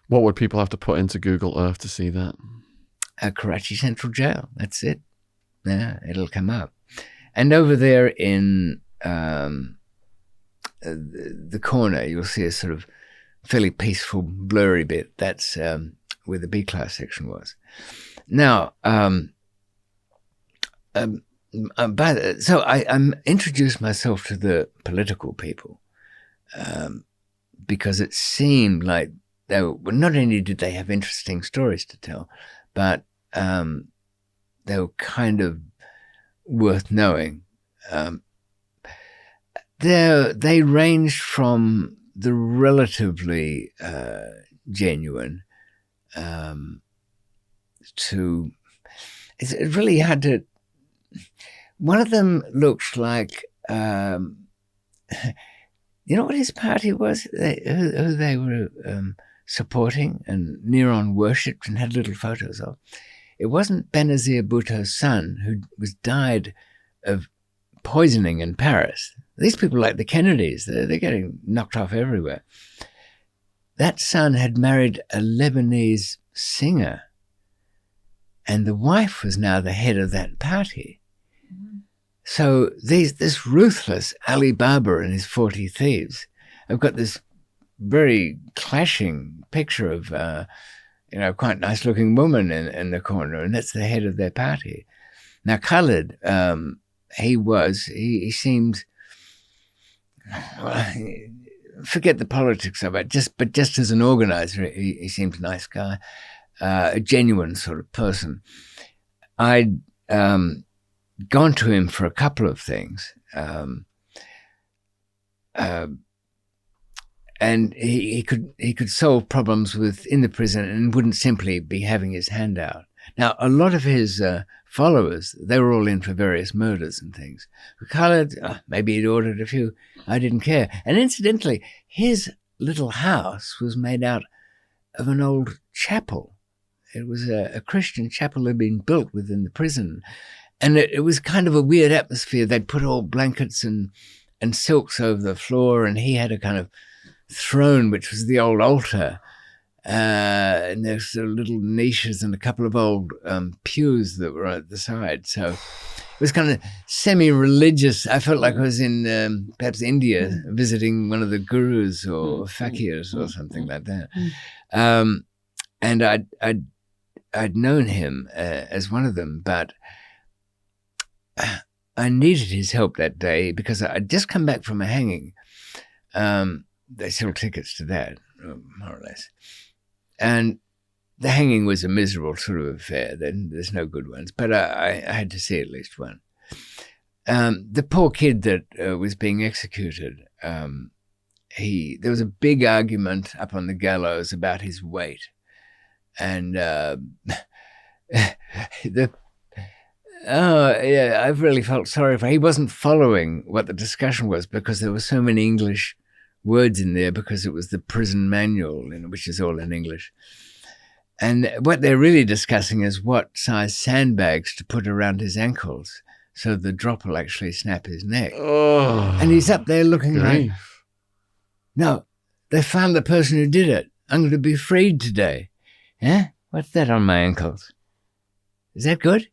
What would people have to put into Google Earth to see that? Karachi Central Jail. That's it. Yeah, it'll come up. And over there in the corner, you'll see a sort of fairly peaceful, blurry bit. That's where the B-class section was. Now, so I introduced myself to the political people because it seemed like they were, not only did they have interesting stories to tell, but they were kind of worth knowing. They ranged from the relatively genuine to... It's really hard to... One of them looked like... you know what his party was? Who they were supporting and Neron worshipped and had little photos of? It wasn't Benazir Bhutto's son, who was died of poisoning in Paris. These people, like the Kennedys, they're getting knocked off everywhere. That son had married a Lebanese singer, and the wife was now the head of that party. So this ruthless Ali Baba and his 40 thieves have got this very clashing picture of quite nice looking woman in the corner, and that's the head of their party. Now Khalid he seemed, well, forget the politics of it, but just as an organizer, he seemed a nice guy, a genuine sort of person. I'd gone to him for a couple of things, and he could solve problems within the prison and wouldn't simply be having his hand out. Now, a lot of his followers, they were all in for various murders and things. Khaled, maybe he'd ordered a few. I didn't care. And incidentally, his little house was made out of an old chapel. It was a Christian chapel that had been built within the prison. And it was kind of a weird atmosphere. They'd put all blankets and silks over the floor, and he had a kind of throne, which was the old altar. And there's sort of little niches and a couple of old pews that were at the side. So it was kind of semi-religious. I felt like I was in perhaps India visiting one of the gurus or fakirs or something like that. And I'd known him as one of them, but I needed his help that day because I'd just come back from a hanging. They sell tickets to that, more or less. And the hanging was a miserable sort of affair. There's no good ones, but I had to see at least one. The poor kid that was being executed, there was a big argument up on the gallows about his weight. And I've really felt sorry for him. He wasn't following what the discussion was because there were so many English words in there because it was the prison manual, which is all in English. And what they're really discussing is what size sandbags to put around his ankles so the drop will actually snap his neck. Oh, and he's up there looking like, no, they found the person who did it. I'm going to be freed today. Yeah? What's that on my ankles? Is that good?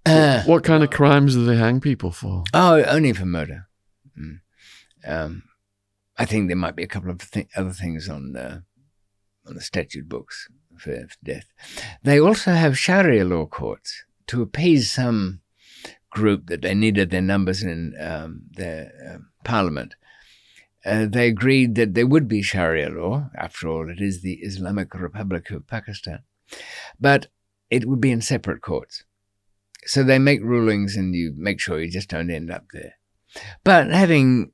What kind of crimes do they hang people for? Oh, only for murder. I think there might be a couple of other things on the statute books for death. They also have Sharia law courts to appease some group that they needed their numbers in their parliament. They agreed that there would be Sharia law. After all, it is the Islamic Republic of Pakistan. But it would be in separate courts. So they make rulings and you make sure you just don't end up there. But having,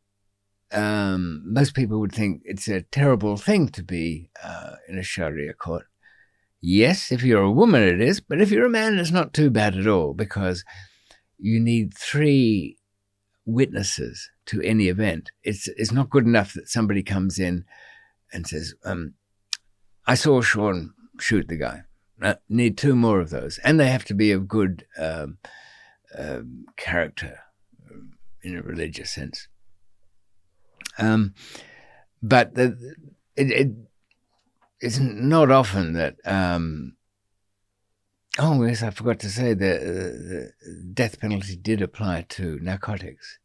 most people would think it's a terrible thing to be in a Sharia court. Yes, if you're a woman it is, but if you're a man it's not too bad at all because you need 3 witnesses to any event. It's not good enough that somebody comes in and says, I saw Shaun shoot the guy. Need 2 more of those. And they have to be of good character in a religious sense. But it's not often that... oh, yes, I forgot to say the death penalty did apply to narcotics.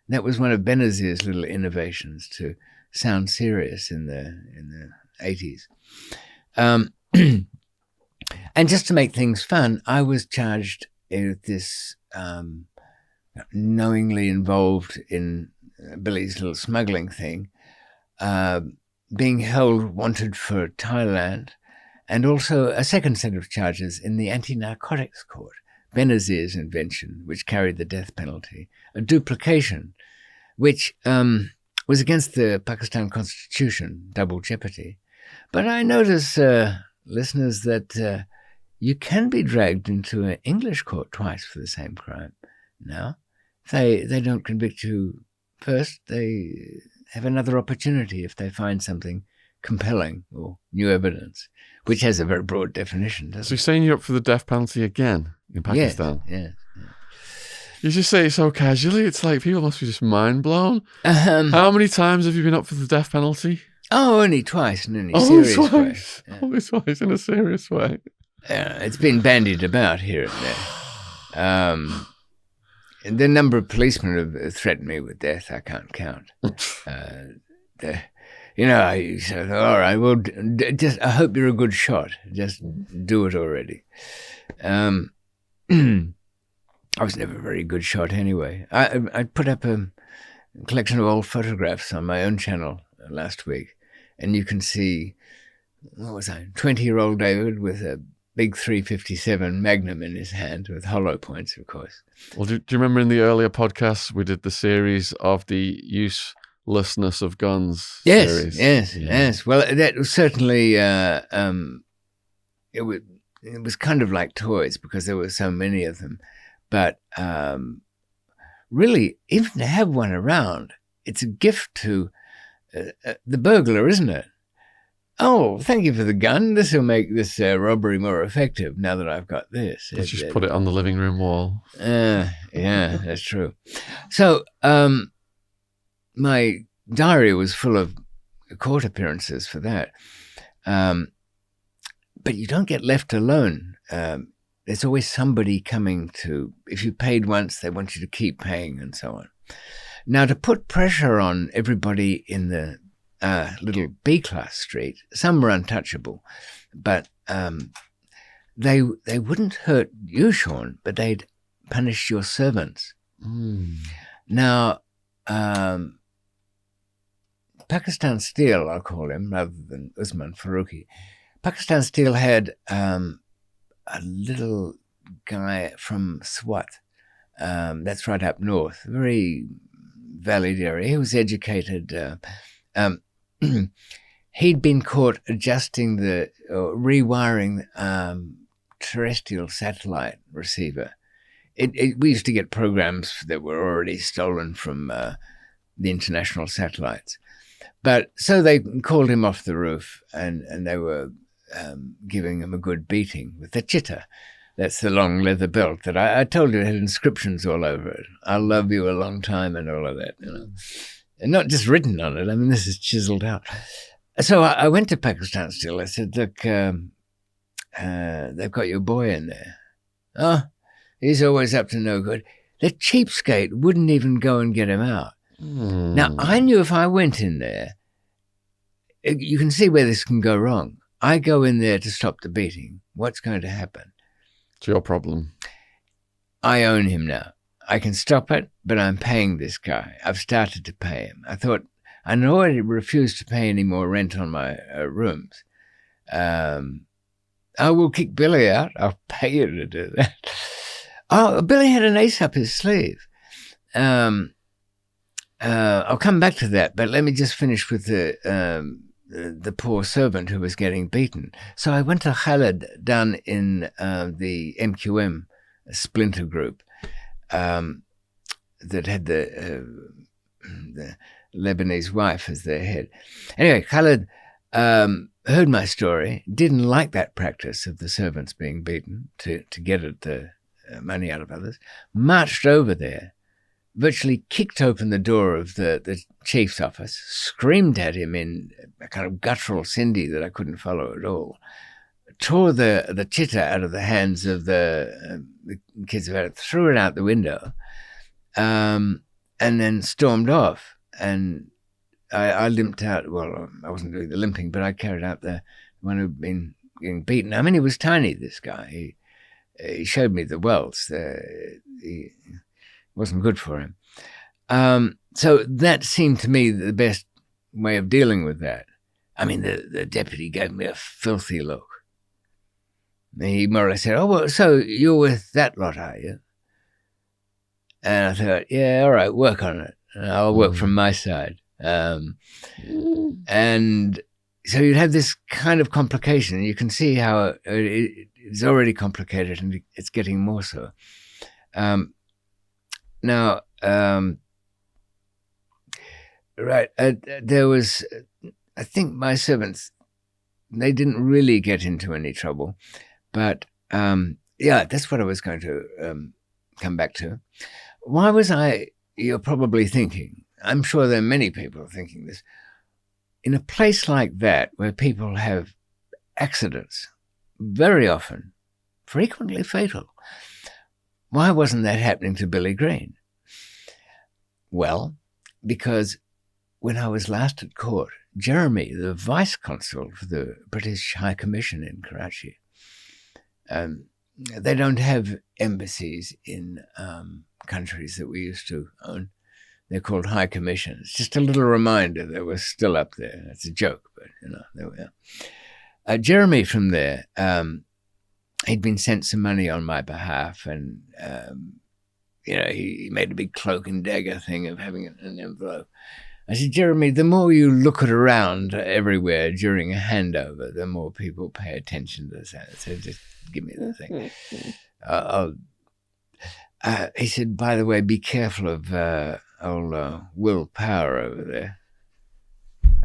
That was one of Benazir's little innovations to sound serious in the 80s. And just to make things fun, I was charged with this knowingly involved in Billy's little smuggling thing, being held wanted for Thailand, and also a second set of charges in the anti-narcotics court, Benazir's invention, which carried the death penalty, a duplication, which was against the Pakistan constitution, double jeopardy. But I notice, listeners, that you can be dragged into an English court twice for the same crime. Now, if they don't convict you first, they have another opportunity if they find something compelling or new evidence, which has a very broad definition, doesn't it? So you're saying you're up for the death penalty again in Pakistan? Yeah. You just say it so casually. It's like people must be just mind blown. How many times have you been up for the death penalty? Oh, only twice in a serious way. Yeah. Only twice in a serious way. Yeah, it's been bandied about here and there. The number of policemen have threatened me with death, I can't count. I said, all right, well, just I hope you're a good shot. Just do it already. I was never a very good shot anyway. I put up a collection of old photographs on my own channel last week, and you can see, what was I, 20-year-old David with a big 357 Magnum in his hand with hollow points, of course. Well, do you remember in the earlier podcasts we did the series of the uselessness of guns? Yes, yes. Well, that was certainly it was kind of like toys because there were so many of them. But really, even to have one around, it's a gift to the burglar, isn't it? Oh, thank you for the gun. This will make this robbery more effective now that I've got this. Let's just put it on the living room wall. Yeah, that's true. So my diary was full of court appearances for that. But you don't get left alone. There's always somebody coming to, if you paid once, they want you to keep paying and so on. Now, to put pressure on everybody in the little B-class street, some were untouchable, but they wouldn't hurt you, Shaun, but they'd punish your servants. Now, Pakistan Steel, I'll call him, rather than Usman Farooqi. Pakistan Steel had a little guy from Swat, that's right up north, very valleyed area. He was educated. He'd been caught adjusting rewiring terrestrial satellite receiver. We used to get programs that were already stolen from the international satellites. But so they called him off the roof and they were giving him a good beating with the chitta. That's the long leather belt that I told you had inscriptions all over it. I'll love you a long time and all of that, you know. And not just written on it. I mean, this is chiseled out. So I went to Pakistan Steel. I said, look, they've got your boy in there. Oh, he's always up to no good. The cheapskate wouldn't even go and get him out. Now, I knew if I went in there, you can see where this can go wrong. I go in there to stop the beating. What's going to happen? It's your problem. I own him now. I can stop it, but I'm paying this guy. I've started to pay him. I thought, I already refused to pay any more rent on my rooms. I will kick Billy out. I'll pay you to do that. Oh, Billy had an ace up his sleeve. I'll come back to that, but let me just finish with the poor servant who was getting beaten. So I went to Khaled down in the MQM splinter group that had the Lebanese wife as their head. Anyway, Khaled heard my story, didn't like that practice of the servants being beaten to get at the money out of others, marched over there, virtually kicked open the door of the chief's office, screamed at him in a kind of guttural Sindhi that I couldn't follow at all, tore the chitta out of the hands of the kids about it, threw it out the window, and then stormed off. And I limped out. Well, I wasn't doing the limping, but I carried out the one who'd been getting beaten. I mean, he was tiny, this guy. He showed me the welts. He wasn't good for him. So that seemed to me the best way of dealing with that. I mean, the deputy gave me a filthy look. He more or less said, oh, well, so you're with that lot, are you? And I thought, yeah, all right, work on it. I'll work from my side. And so you'd have this kind of complication. You can see how it's already complicated and it's getting more so. Now, right, there was, I think my servants, they didn't really get into any trouble. But, yeah, that's what I was going to come back to. Why was you're probably thinking, I'm sure there are many people thinking this, in a place like that where people have accidents, very often, frequently fatal, why wasn't that happening to Billy Green? Well, because when I was last at court, Jeremy, the vice consul for the British High Commission in Karachi, they don't have embassies in countries that we used to own. They're called high commissions. Just a little reminder that we're still up there. It's a joke, but there we are. Jeremy from there, he'd been sent some money on my behalf, and he made a big cloak and dagger thing of having it in an envelope. I said, Jeremy, the more you look it around everywhere during a handover, the more people pay attention to that. So just give me the thing. He said, by the way, be careful of old Will Power over there.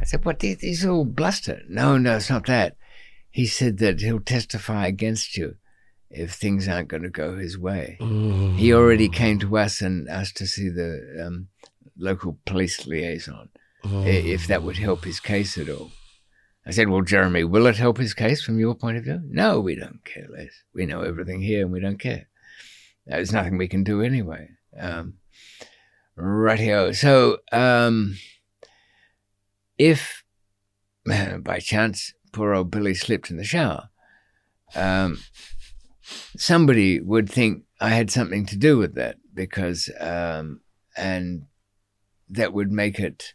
I said, what? He's all bluster. No, it's not that. He said that he'll testify against you if things aren't going to go his way. Ooh. He already came to us and asked to see the local police liaison, if that would help his case at all. I said, well, Jeremy, will it help his case from your point of view? No, we don't care less. We know everything here and we don't care. There's nothing we can do anyway. Rightio. So if by chance poor old Billy slipped in the shower, somebody would think I had something to do with that, because and that would make it,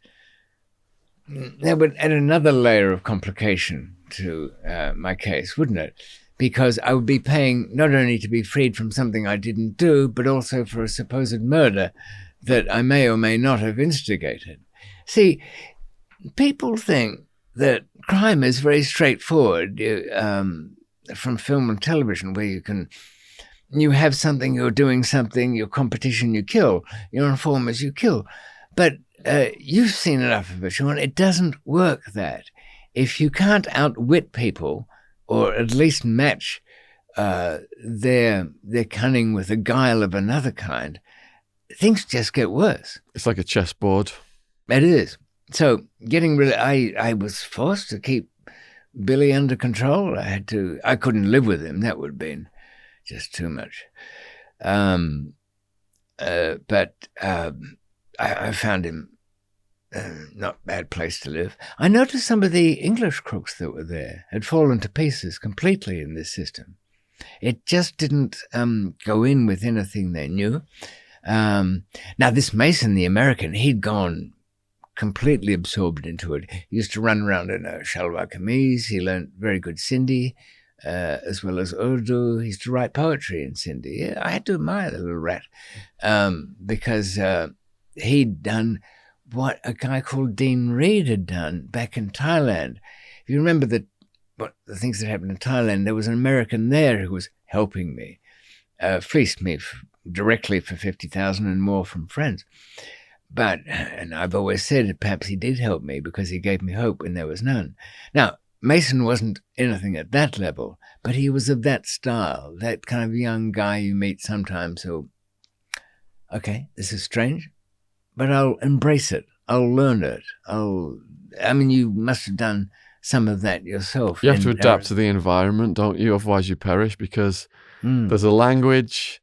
that would add another layer of complication to my case, wouldn't it? Because I would be paying not only to be freed from something I didn't do, but also for a supposed murder that I may or may not have instigated. See, people think that crime is very straightforward from film and television, where you have something, you're doing something, your competition you kill, your informers you kill. But you've seen enough of it, Shaun. It doesn't work that. If you can't outwit people, or at least match their cunning with the guile of another kind, things just get worse. It's like a chessboard. It is. So getting rid of, I was forced to keep Billy under control. I couldn't live with him. That would have been just too much. But I found him not a bad place to live. I noticed some of the English crooks that were there had fallen to pieces completely in this system. It just didn't go in with anything they knew. Now, this Mason, the American, he'd gone completely absorbed into it. He used to run around in a shalwar kameez. He learned very good Sindhi, as well as Urdu. He used to write poetry in Sindhi. Yeah, I had to admire the little rat, because he'd done what a guy called Dean Reed had done back in Thailand. If you remember the things that happened in Thailand, there was an American there who was helping me, fleeced me directly for 50,000 and more from friends. But, and I've always said that perhaps he did help me because he gave me hope when there was none. Now, Mason wasn't anything at that level, but he was of that style, that kind of young guy you meet sometimes who, okay, this is strange, but I'll embrace it. I'll learn it. You must have done some of that yourself. You have to adapt to the environment, don't you? Otherwise you perish, because there's a language,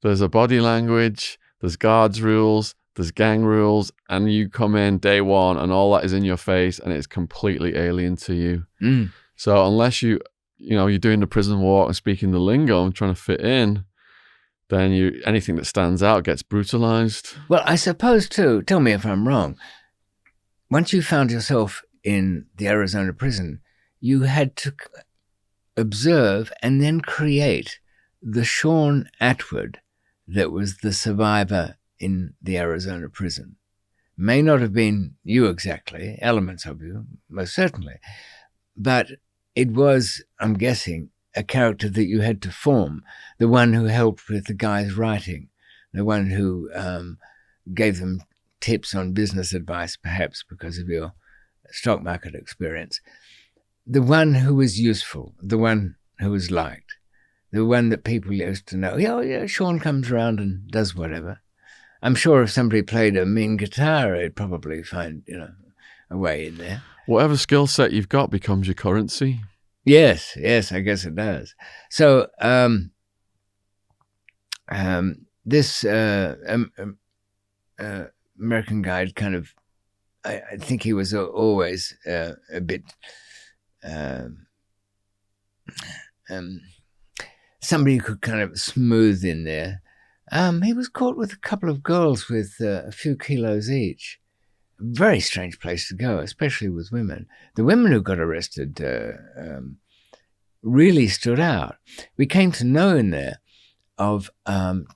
there's a body language, there's guards rules, there's gang rules, and you come in day one and all that is in your face and it's completely alien to you. So unless you're doing the prison walk and speaking the lingo and trying to fit in, then anything that stands out gets brutalized. Well, I suppose too, tell me if I'm wrong, once you found yourself in the Arizona prison, you had to observe and then create the Shaun Attwood that was the survivor in the Arizona prison. May not have been you exactly, elements of you, most certainly, but it was, I'm guessing, a character that you had to form, the one who helped with the guy's writing, the one who gave them tips on business advice, perhaps because of your stock market experience, the one who was useful, the one who was liked, the one that people used to know. Yeah, Shaun comes around and does whatever. I'm sure if somebody played a mean guitar, he'd probably find, a way in there. Whatever skill set you've got becomes your currency. Yes, I guess it does. So this American guy kind of, I think he was always a bit somebody who could kind of smooth in there. He was caught with a couple of girls with a few kilos each. Very strange place to go, especially with women. The women who got arrested really stood out. We came to know in there of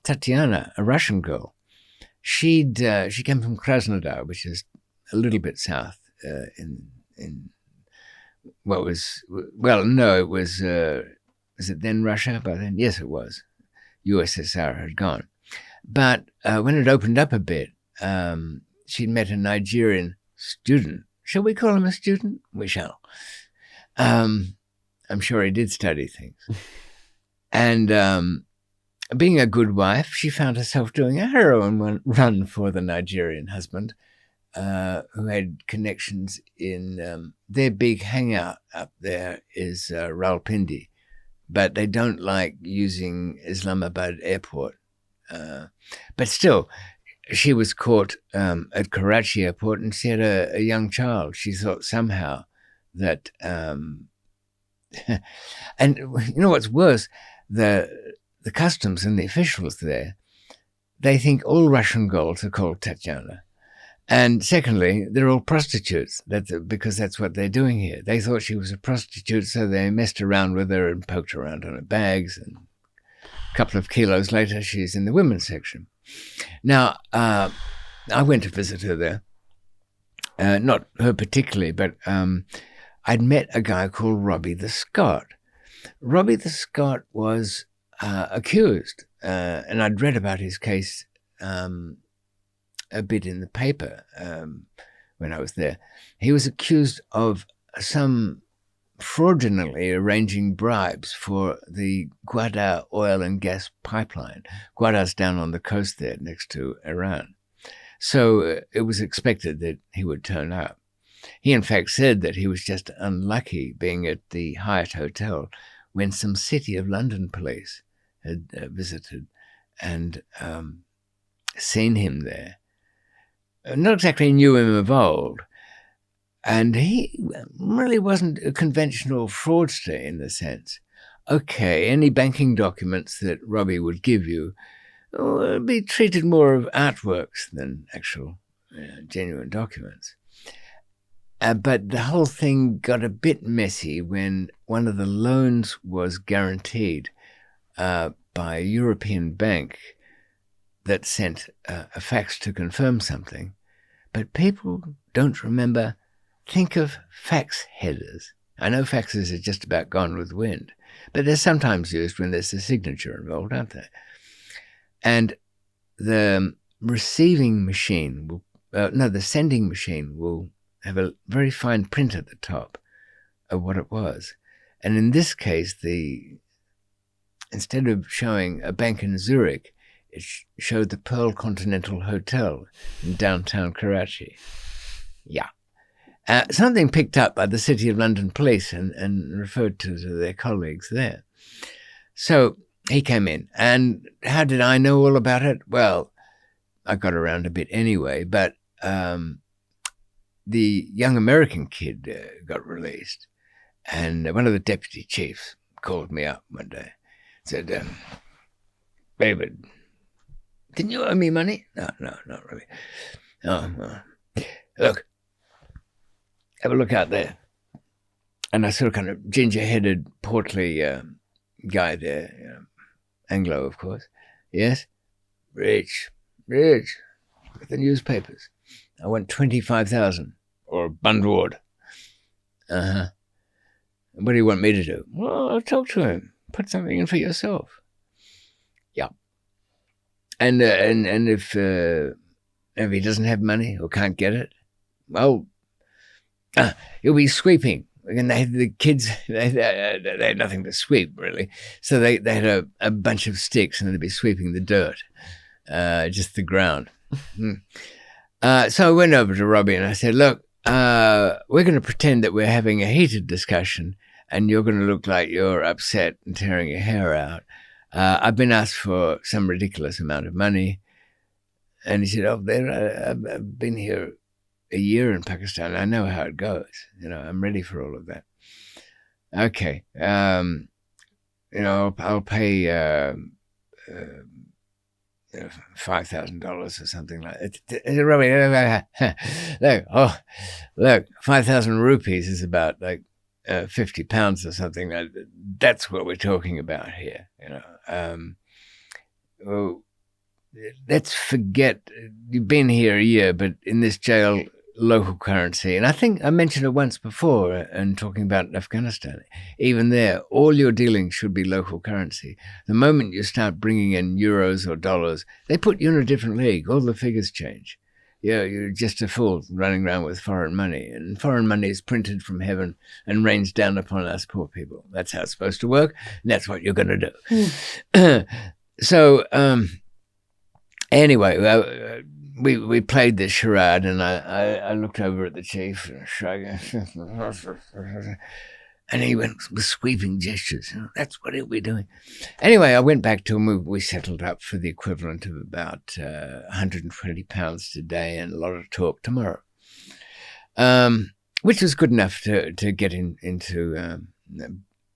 Tatiana, a Russian girl. She came from Krasnodar, which is a little bit south it was it then Russia by then? Yes, it was. USSR had gone. But when it opened up a bit, she'd met a Nigerian student. Shall we call him a student? We shall. I'm sure he did study things. And being a good wife, she found herself doing a heroin run for the Nigerian husband, who had connections in their big hangout up there is Rawalpindi, but they don't like using Islamabad airport. But still, she was caught at Karachi airport, and she had a young child. She thought somehow that, and you know what's worse, the customs and the officials there, they think all Russian girls are called Tatiana. And secondly, they're all prostitutes, because that's what they're doing here. They thought she was a prostitute, so they messed around with her and poked around on her bags. And a couple of kilos later, she's in the women's section. Now, I went to visit her there. Not her particularly, but I'd met a guy called Robbie the Scot. Robbie the Scot was accused, and I'd read about his case a bit in the paper when I was there. He was accused of some fraudulently arranging bribes for the Gwadar oil and gas pipeline. Gwadar's down on the coast there next to Iran. So it was expected that he would turn up. He in fact said that he was just unlucky being at the Hyatt Hotel when some City of London police had visited and seen him there. Not exactly knew him of old, and he really wasn't a conventional fraudster in the sense. Okay, any banking documents that Robbie would give you would be treated more of artworks than actual genuine documents. But the whole thing got a bit messy when one of the loans was guaranteed by a European bank that sent a fax to confirm something. But people don't remember. Think of fax headers. I know faxes are just about gone with the wind, but they're sometimes used when there's a signature involved, aren't they? And the receiving machine the sending machine will have a very fine print at the top of what it was. And in this case, instead of showing a bank in Zurich, it showed the Pearl Continental Hotel in downtown Karachi. Yeah. Something picked up by the City of London police and referred to their colleagues there. So he came in. And how did I know all about it? Well, I got around a bit anyway, but the young American kid got released. And one of the deputy chiefs called me up one day and said, David, didn't you owe me money? No, not really. Look, have a look out there. And I sort of kind of ginger-headed, portly guy there, Anglo, of course. Yes? Rich, with the newspapers. I want 25,000 or Bundward. Uh-huh. What do you want me to do? Well, I'll talk to him. Put something in for yourself. Yeah. And if he doesn't have money or can't get it, well, he'll be sweeping. And the kids, they had nothing to sweep, really. So they had a bunch of sticks and they'd be sweeping the dirt, just the ground. So I went over to Robbie and I said, look, we're going to pretend that we're having a heated discussion and you're going to look like you're upset and tearing your hair out. I've been asked for some ridiculous amount of money. And he said, I've been here a year in Pakistan. I know how it goes. I'm ready for all of that. Okay. I'll pay $5,000 or something like that. Look, 5,000 rupees is about like 50 pounds or something. That's what we're talking about here. Let's forget you've been here a year, but in this jail, local currency. And I think I mentioned it once before and talking about Afghanistan. Even there, all your dealings should be local currency. The moment you start bringing in euros or dollars, they put you in a different league. All the figures change. You're just a fool running around with foreign money. And foreign money is printed from heaven and rains down upon us poor people. That's how it's supposed to work. And that's what you're going to do. So, anyway, we played this charade, and I looked over at the chief, and he went with sweeping gestures. That's what he'll be doing. Anyway, I went back to him. We settled up for the equivalent of about 120 pounds today and a lot of talk tomorrow, which was good enough to get into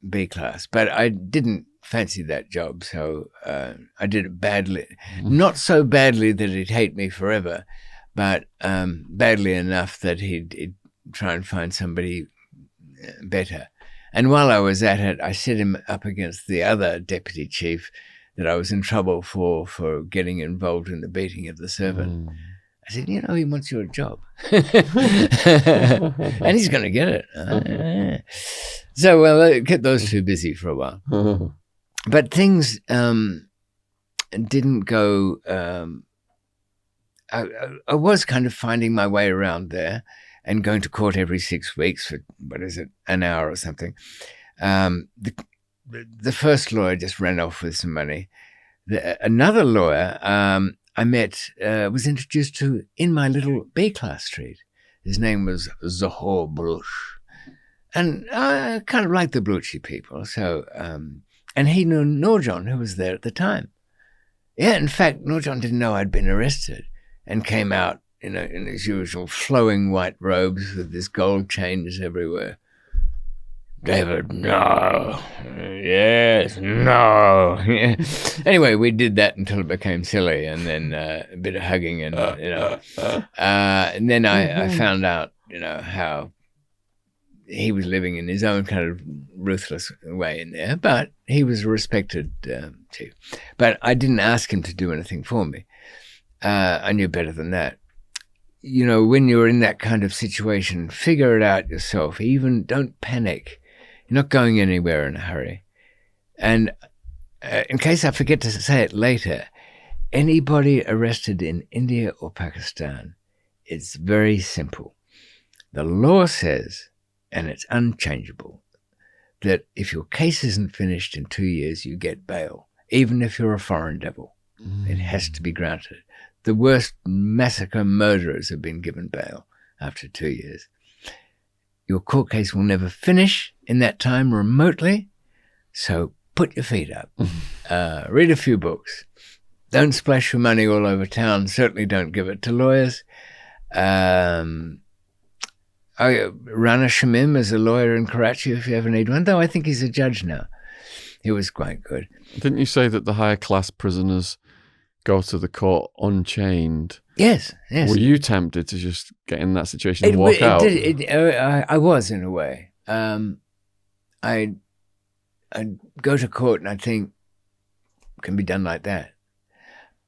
B class. But I didn't fancy that job, so I did it badly. Not so badly that he'd hate me forever, but badly enough that he'd try and find somebody better. And while I was at it, I set him up against the other deputy chief that I was in trouble for getting involved in the beating of the servant. I said, he wants your job. And he's going to get it. So, I kept those two busy for a while. But things didn't go... I was kind of finding my way around there and going to court every 6 weeks for, an hour or something. The first lawyer just ran off with some money. Another lawyer I met was introduced to in my little B-class street. His name was Zahor Bruch. And I kind of liked the Bruchy people. So, and he knew Nurjan, who was there at the time. Yeah, in fact, Nurjan didn't know I'd been arrested and came out in his usual flowing white robes with his gold chains everywhere. David, no. Yes, no. Yeah. Anyway, we did that until it became silly, and then a bit of hugging, and and then I found out, how he was living in his own kind of ruthless way in there, but he was respected too. But I didn't ask him to do anything for me. I knew better than that. When you're in that kind of situation, figure it out yourself. Even don't panic. You're not going anywhere in a hurry. And in case I forget to say it later, anybody arrested in India or Pakistan, it's very simple. The law says, and it's unchangeable, that if your case isn't finished in 2 years, you get bail, even if you're a foreign devil. It has to be granted. The worst massacre murderers have been given bail after 2 years. Your court case will never finish in that time remotely, so put your feet up. Read a few books. Don't splash your money all over town. Certainly don't give it to lawyers. Rana Shamim is a lawyer in Karachi if you ever need one, though I think he's a judge now. He was quite good. Didn't you say that the higher class prisoners go to the court unchained? Yes. Were you tempted to just get in that situation and walk out? I was, in a way. I'd go to court and I'd think, can be done like that.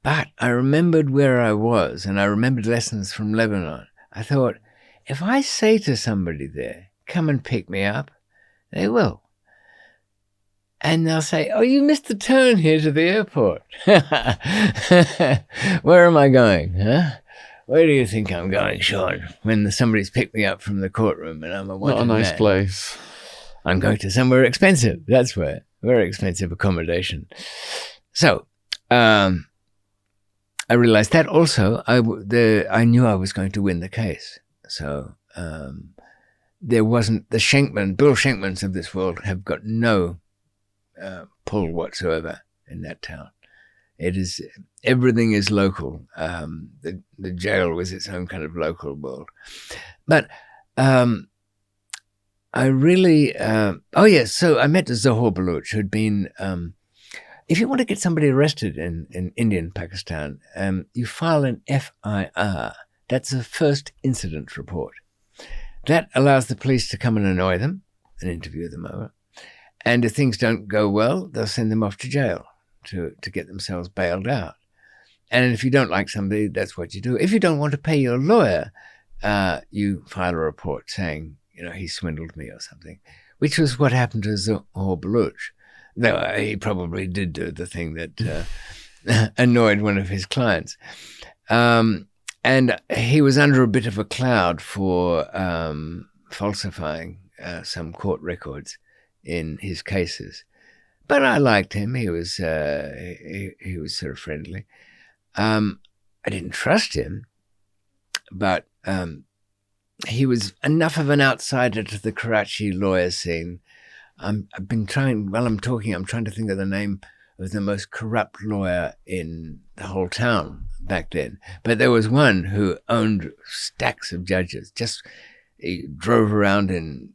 But I remembered where I was, and I remembered lessons from Lebanon. I thought, if I say to somebody there, come and pick me up, they will. And they'll say, oh, you missed the turn here to the airport. Where am I going? Huh? Where do you think I'm going, Shaun, when somebody's picked me up from the courtroom and I'm a wanted man? Not a nice place. I'm going to somewhere expensive. That's where. Very expensive accommodation. So, I realized that also I knew I was going to win the case. So, there wasn't Bill Schenkmans of this world have got no pull whatsoever in that town. Everything is local. The jail was its own kind of local world. But I really, so I met Zohar Baloch, who'd been, if you want to get somebody arrested in India and Pakistan, you file an FIR. That's a first incident report. That allows the police to come and annoy them and interview them over. And if things don't go well, they'll send them off to jail to get themselves bailed out. And if you don't like somebody, that's what you do. If you don't want to pay your lawyer, you file a report saying, he swindled me or something, which was what happened to Zohar Baloch. Though he probably did do the thing that annoyed one of his clients. And he was under a bit of a cloud for falsifying some court records in his cases. But I liked him. He was sort of friendly. I didn't trust him, but he was enough of an outsider to the Karachi lawyer scene. I've been trying, while I'm talking, I'm trying to think of the name of the most corrupt lawyer in the whole town back then. But there was one who owned stacks of judges. He drove around in,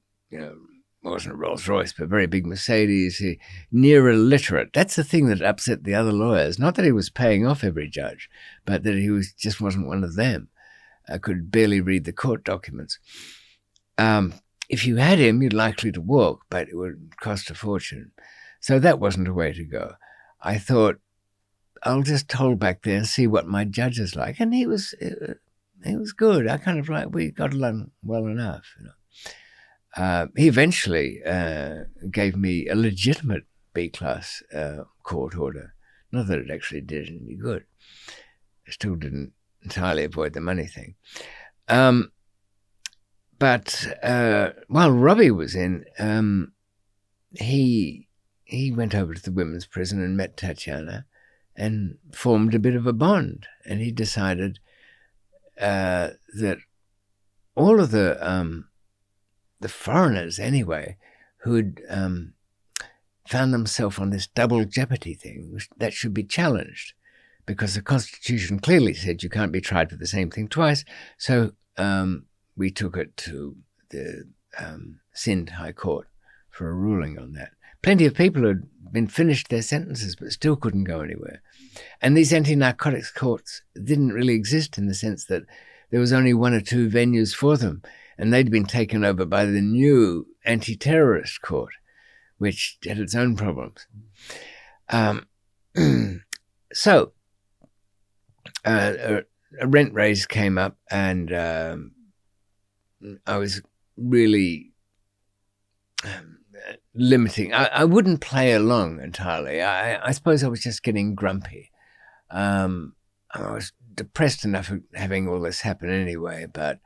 wasn't a Rolls Royce, but very big Mercedes. Near illiterate. That's the thing that upset the other lawyers. Not that he was paying off every judge, but that he just wasn't one of them. I could barely read the court documents. If you had him, you're likely to walk, but it would cost a fortune. So that wasn't a way to go. I thought, I'll just hold back there and see what my judge is like. And he was good. I kind of we got along well enough. He eventually gave me a legitimate B-class court order. Not that it actually did any good. I still didn't entirely avoid the money thing. But while Robbie was in, he went over to the women's prison and met Tatiana and formed a bit of a bond. And he decided that all of the foreigners, anyway, who'd found themselves on this double jeopardy thing, that should be challenged, because the Constitution clearly said you can't be tried for the same thing twice. So we took it to the Sindh High Court for a ruling on that. Plenty of people had been finished their sentences but still couldn't go anywhere. And these anti-narcotics courts didn't really exist in the sense that there was only one or two venues for them, and they'd been taken over by the new anti-terrorist court, which had its own problems. So a rent raise came up, and I was really limiting. I wouldn't play along entirely. I suppose I was just getting grumpy. I was depressed enough of having all this happen anyway, but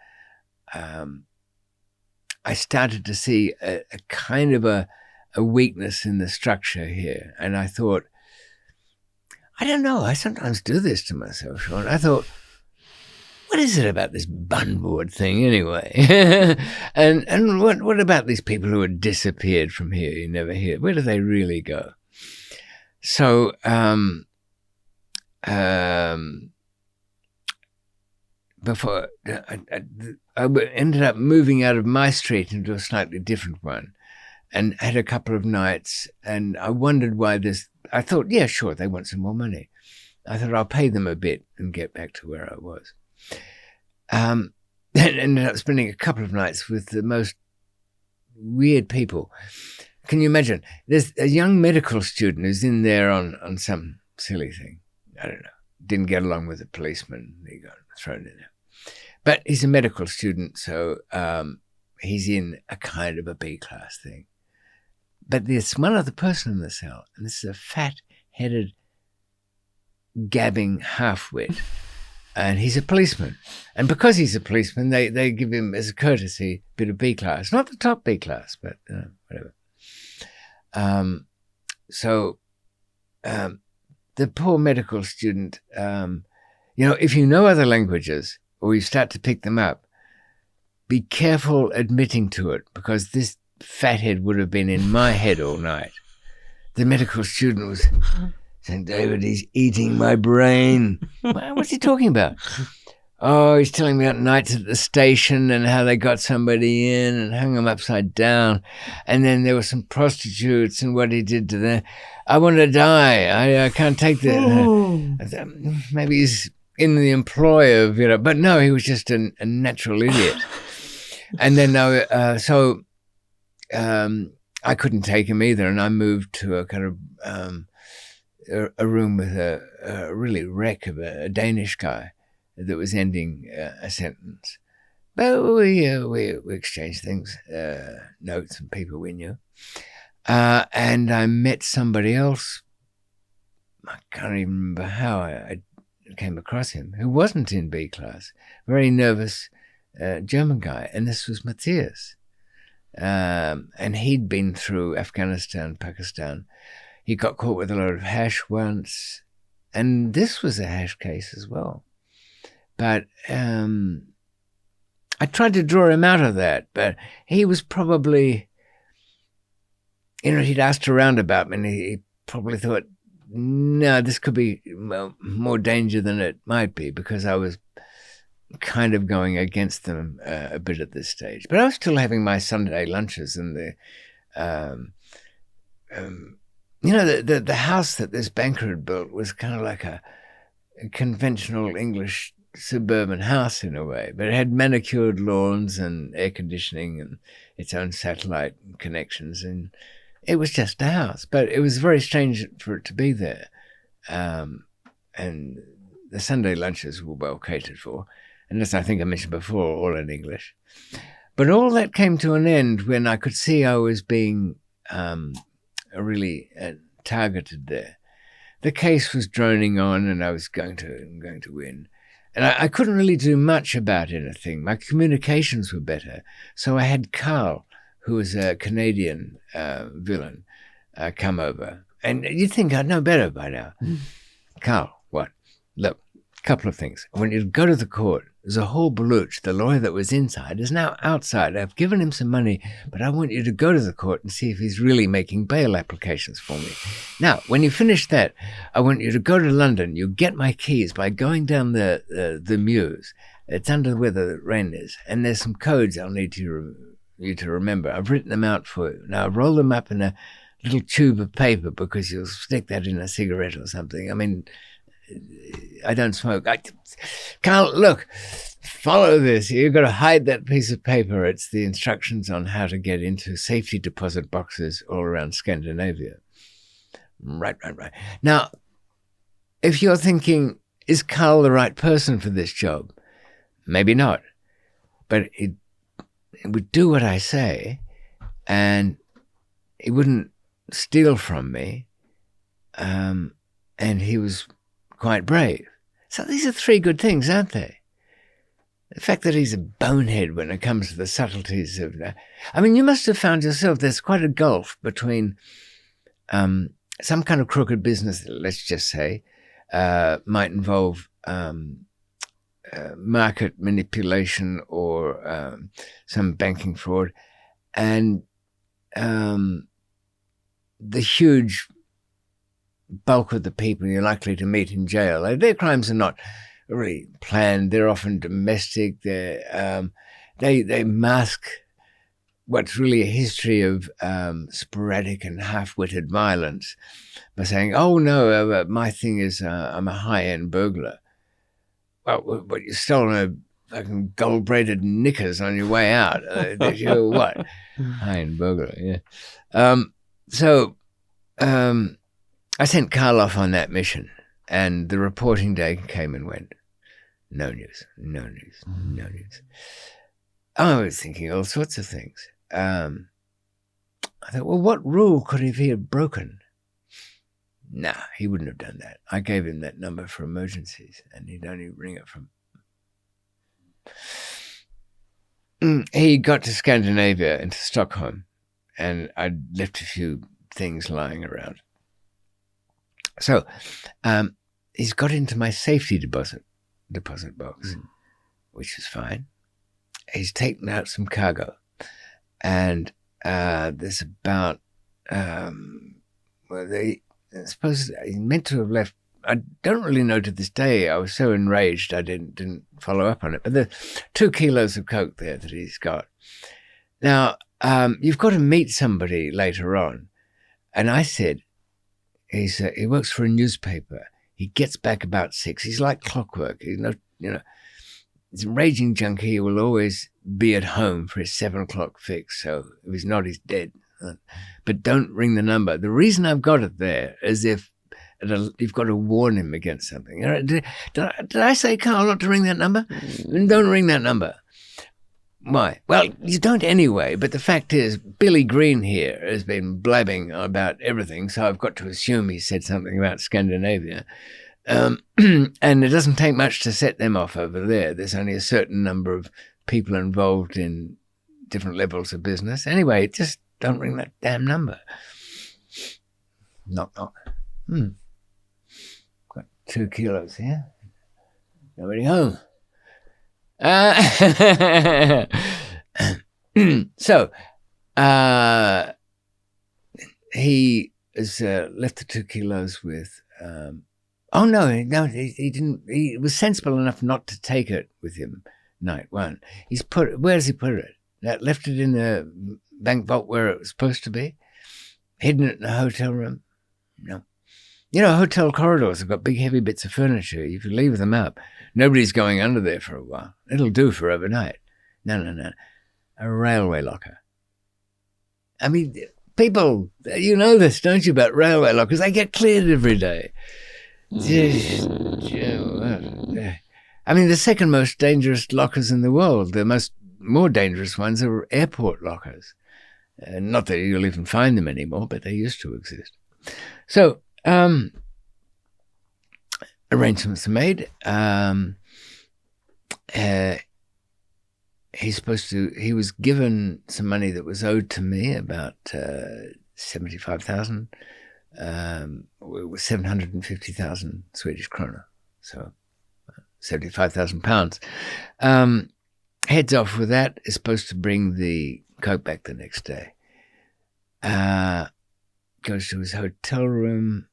I started to see a kind of a weakness in the structure here. And I thought, I don't know, I sometimes do this to myself, Shaun. I thought, what is it about this bun board thing anyway? and what about these people who had disappeared from here? You never hear. Where do they really go? So before I ended up moving out of my street into a slightly different one, and had a couple of nights, and I wondered why this. I thought, yeah, sure, they want some more money. I thought I'll pay them a bit and get back to where I was. And ended up spending a couple of nights with the most weird people. Can you imagine? There's a young medical student who's in there on some silly thing. I don't know. Didn't get along with the policeman. He got thrown in there. But he's a medical student, so he's in a kind of a B-class thing. But there's one other person in the cell, and this is a fat-headed, gabbing half-wit. And he's a policeman. And because he's a policeman, they give him, as a courtesy, a bit of B-class. Not the top B-class, but whatever. So the poor medical student, if you know other languages or you start to pick them up, be careful admitting to it, because this fathead would have been in my head all night. The medical student was saying, David, he's eating my brain. What's he talking about? Oh, he's telling me about nights at the station and how they got somebody in and hung them upside down. And then there were some prostitutes and what he did to them. I want to die. I can't take the... maybe he's in the employ of, but no, he was just a natural idiot. And then I couldn't take him either. And I moved to a kind of a room with a really wreck of a Danish guy that was ending a sentence. But we exchanged things, notes and people we knew. And I met somebody else, I can't even remember how I came across him, who wasn't in B class, very nervous German guy. And this was Matthias. And he'd been through Afghanistan, Pakistan. He got caught with a lot of hash once. And this was a hash case as well. But I tried to draw him out of that, but he was probably, he'd asked around about me and he probably thought, no, this could be more danger than it might be, because I was kind of going against them a bit at this stage. But I was still having my Sunday lunches, and the house that this banker had built was kind of like a conventional English suburban house in a way, but it had manicured lawns and air conditioning and its own satellite connections, and it was just a house. But it was very strange for it to be there. And the Sunday lunches were well catered for, and as I think I mentioned before, all in English. But all that came to an end when I could see I was being really targeted there. The case was droning on, and I was going to win. And I couldn't really do much about anything. My communications were better. So I had Carl, who was a Canadian villain, come over. And you'd think I'd know better by now. Carl, what? Look, a couple of things. I want you to go to the court. Zahor Baluch, the lawyer that was inside, is now outside. I've given him some money, but I want you to go to the court and see if he's really making bail applications for me. Now, when you finish that, I want you to go to London. You get my keys by going down the Mews. It's under where the rain is. And there's some codes I'll need you to remember. I've written them out for you. Now, roll them up in a little tube of paper, because you'll stick that in a cigarette or something. I mean, I don't smoke. Carl, look, follow this. You've got to hide that piece of paper. It's the instructions on how to get into safety deposit boxes all around Scandinavia. Right. Now, if you're thinking, is Carl the right person for this job? Maybe not. But it would do what I say, and he wouldn't steal from me, and he was quite brave. So these are three good things, aren't they? The fact that he's a bonehead when it comes to the subtleties of... I mean, you must have found yourself, there's quite a gulf between some kind of crooked business, let's just say, might involve market manipulation or some banking fraud, and the huge bulk of the people you're likely to meet in jail. Their crimes are not really planned. They're often domestic. They mask what's really a history of sporadic and half-witted violence by saying, oh, no, my thing is I'm a high-end burglar. Well, but you stole a fucking gold-braided knickers on your way out. You're what? High-end burglar, yeah. I sent Carl off on that mission, and the reporting day came and went. No news. I was thinking all sorts of things. I thought, well, what rule could he have broken? Nah, he wouldn't have done that. I gave him that number for emergencies, and he'd only ring it from... He got to Scandinavia and to Stockholm, and I'd left a few things lying around. So he's got into my safety deposit box, which is fine. He's taken out some cargo, and there's about I suppose he's meant to have left I don't really know to this day. I was so enraged I didn't follow up on it. But the 2 kilos of coke there that he's got. Now, you've got to meet somebody later on. And I said, he works for a newspaper. He gets back about 6. He's like clockwork. He's he's a raging junkie. He will always be at home for his 7 o'clock fix. So if he's not, he's dead. But don't ring the number. The reason I've got it there is if you've got to warn him against something. Did I say, Carl, not to ring that number? Don't ring that number. Why? Well, you don't anyway, but the fact is Billy Green here has been blabbing about everything, so I've got to assume he said something about Scandinavia. And it doesn't take much to set them off over there. There's only a certain number of people involved in different levels of business. Anyway, just don't ring that damn number. Knock, knock. Got 2 kilos here. Nobody home. So, he has left the 2 kilos with, he didn't, he was sensible enough not to take it with him night one. Where does he put it? Left it in the bank vault where it was supposed to be? Hidden it in a hotel room? No. Hotel corridors have got big heavy bits of furniture. If you leave them up, nobody's going under there for a while. It'll do for overnight. No. A railway locker. I mean, people, you know this, don't you, about railway lockers? They get cleared every day. I mean, the second most dangerous lockers in the world, the more dangerous ones are airport lockers. Not that you'll even find them anymore, but they used to exist. So, arrangements are made. He was given some money that was owed to me, about 75,000. It was 750,000 Swedish krona, so 75,000 pounds. Heads off with that. Is supposed to bring the coke back the next day. Goes to his hotel room.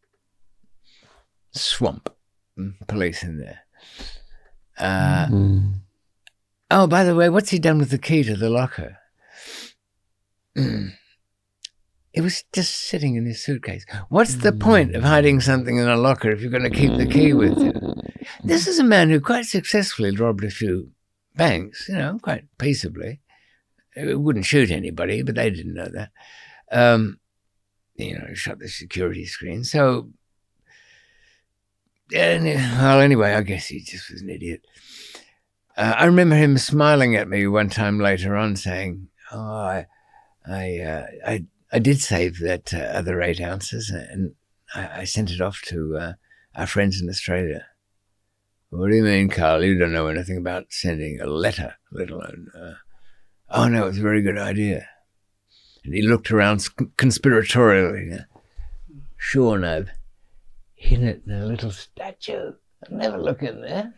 Swamp. Police in there. Oh, by the way, what's he done with the key to the locker? It was just sitting in his suitcase. What's the point of hiding something in a locker if you're going to keep the key with you? This is a man who quite successfully robbed a few banks, quite peaceably. He wouldn't shoot anybody, but they didn't know that. Shut the security screen. So, anyway, I guess he just was an idiot. I remember him smiling at me one time later on, saying, "Oh, I did save that other 8 ounces, and I sent it off to our friends in Australia." What do you mean, Carl? You don't know anything about sending a letter, let alone... Oh, no, it's a very good idea. And he looked around conspiratorially. Shaun, I've hidden it in a little statue. I'll never look in there.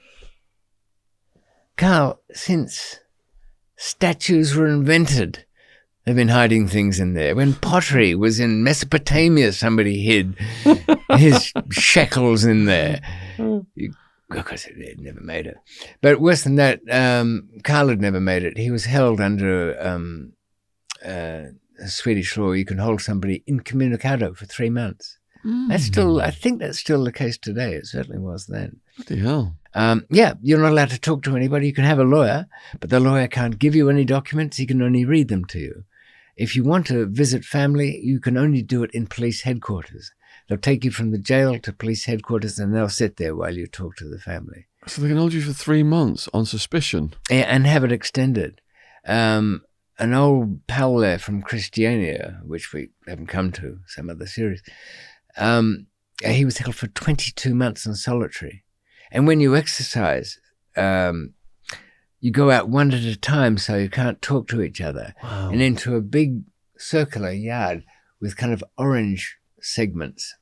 Carl, since statues were invented, they've been hiding things in there. When pottery was in Mesopotamia, somebody hid his shekels in there. Of course, they'd never made it. But worse than that, Carl had never made it. He was held under Swedish law. You can hold somebody incommunicado for 3 months. I think that's still the case today. It certainly was then. What the hell? You're not allowed to talk to anybody. You can have a lawyer, but the lawyer can't give you any documents. He can only read them to you. If you want to visit family, you can only do it in police headquarters. They'll take you from the jail to police headquarters and they'll sit there while you talk to the family. So they can hold you for 3 months on suspicion? Yeah, and have it extended. An old pal there from Christiania, which we haven't come to, some other series, he was held for 22 months in solitary. And when you exercise, you go out one at a time so you can't talk to each other. Wow. And into a big circular yard with kind of orange segments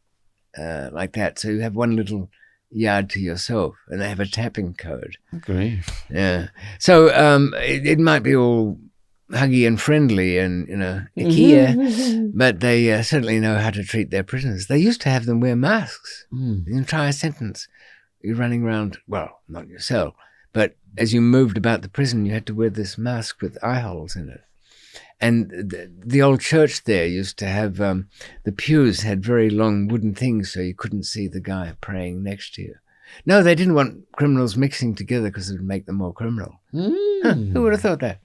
like that. So you have one little yard to yourself and they have a tapping code. Grief. Yeah. So it might be all huggy and friendly and, IKEA, but they certainly know how to treat their prisoners. They used to have them wear masks. The entire sentence. You're running around, well, not in your cell, but as you moved about the prison, you had to wear this mask with eye holes in it. And the old church there used to have, the pews had very long wooden things so you couldn't see the guy praying next to you. No, they didn't want criminals mixing together because it would make them more criminal. Who would have thought that?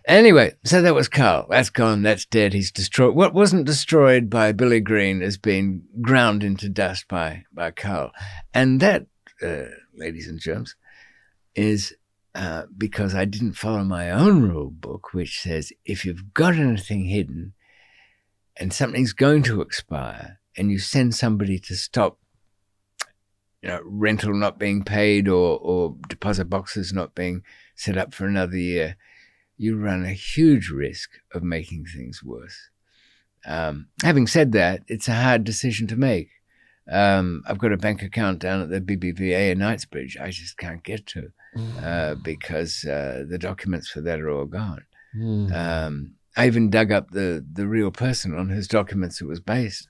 Anyway, so that was Carl. That's gone. That's dead. He's destroyed. What wasn't destroyed by Billy Green has been ground into dust by Carl. And that, ladies and germs, is because I didn't follow my own rule book, which says if you've got anything hidden and something's going to expire and you send somebody to stop rental not being paid or deposit boxes not being set up for another year, you run a huge risk of making things worse. Having said that, it's a hard decision to make. I've got a bank account down at the BBVA in Knightsbridge I just can't get to because the documents for that are all gone. I even dug up the real person on whose documents it was based.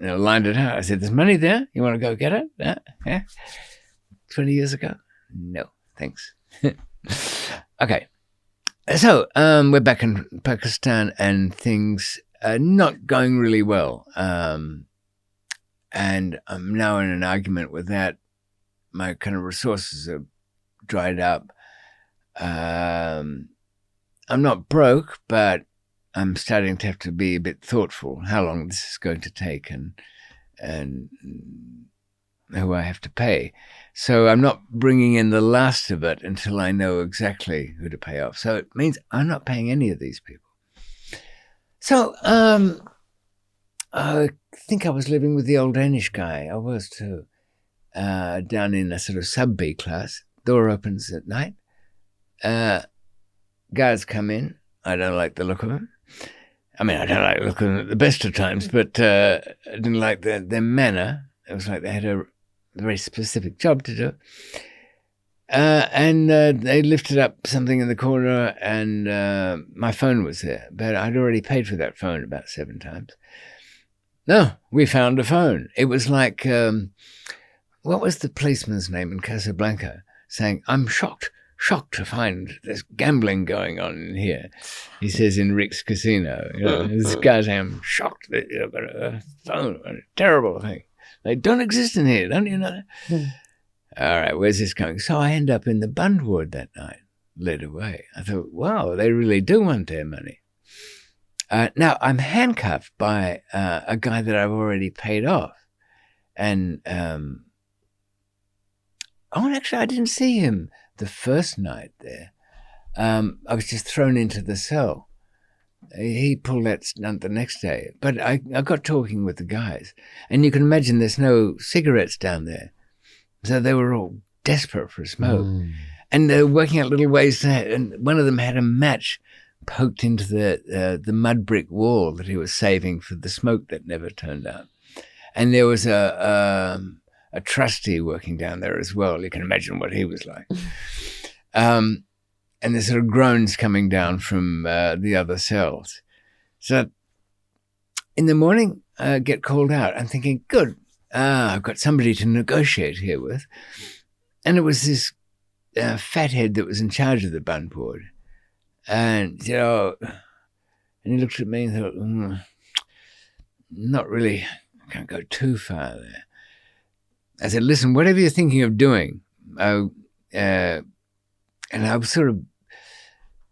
Lined it out. I said, there's money there. You want to go get it? Yeah. 20 years ago? No, thanks. Okay. So we're back in Pakistan and things are not going really well. And I'm now in an argument with that. My kind of resources are dried up. I'm not broke, but I'm starting to have to be a bit thoughtful how long this is going to take and who I have to pay. So I'm not bringing in the last of it until I know exactly who to pay off. So it means I'm not paying any of these people. So I think I was living with the old Danish guy. I was too. Down in a sort of sub-B class. Door opens at night. Guards come in. I don't like the look of them. I mean, I don't like the look of them at the best of times, but I didn't like their manner. It was like they had a very specific job to do. And they lifted up something in the corner and my phone was there. But I'd already paid for that phone about 7 times. No, we found a phone. It was like, what was the policeman's name in Casablanca saying, I'm shocked to find there's gambling going on in here. He says in Rick's Casino, this guy's saying, I'm shocked that you've got a phone, a terrible thing. They don't exist in here, don't you know? All right, where's this going? So I end up in the bund ward that night, led away. I thought, wow, they really do want their money. Now, I'm handcuffed by a guy that I've already paid off. And, actually, I didn't see him the first night there. I was just thrown into the cell. He pulled that stunt the next day. But I got talking with the guys. And you can imagine there's no cigarettes down there. So they were all desperate for a smoke. And they were working out little ways. And one of them had a match poked into the mud brick wall that he was saving for the smoke that never turned up. And there was a trustee working down there as well. You can imagine what he was like. And there's sort of groans coming down from the other cells. So in the morning, I get called out. I'm thinking, good, I've got somebody to negotiate here with. And it was this fathead that was in charge of the bund board. And, and he looked at me and thought, not really, I can't go too far there. I said, listen, whatever you're thinking of doing, and I was sort of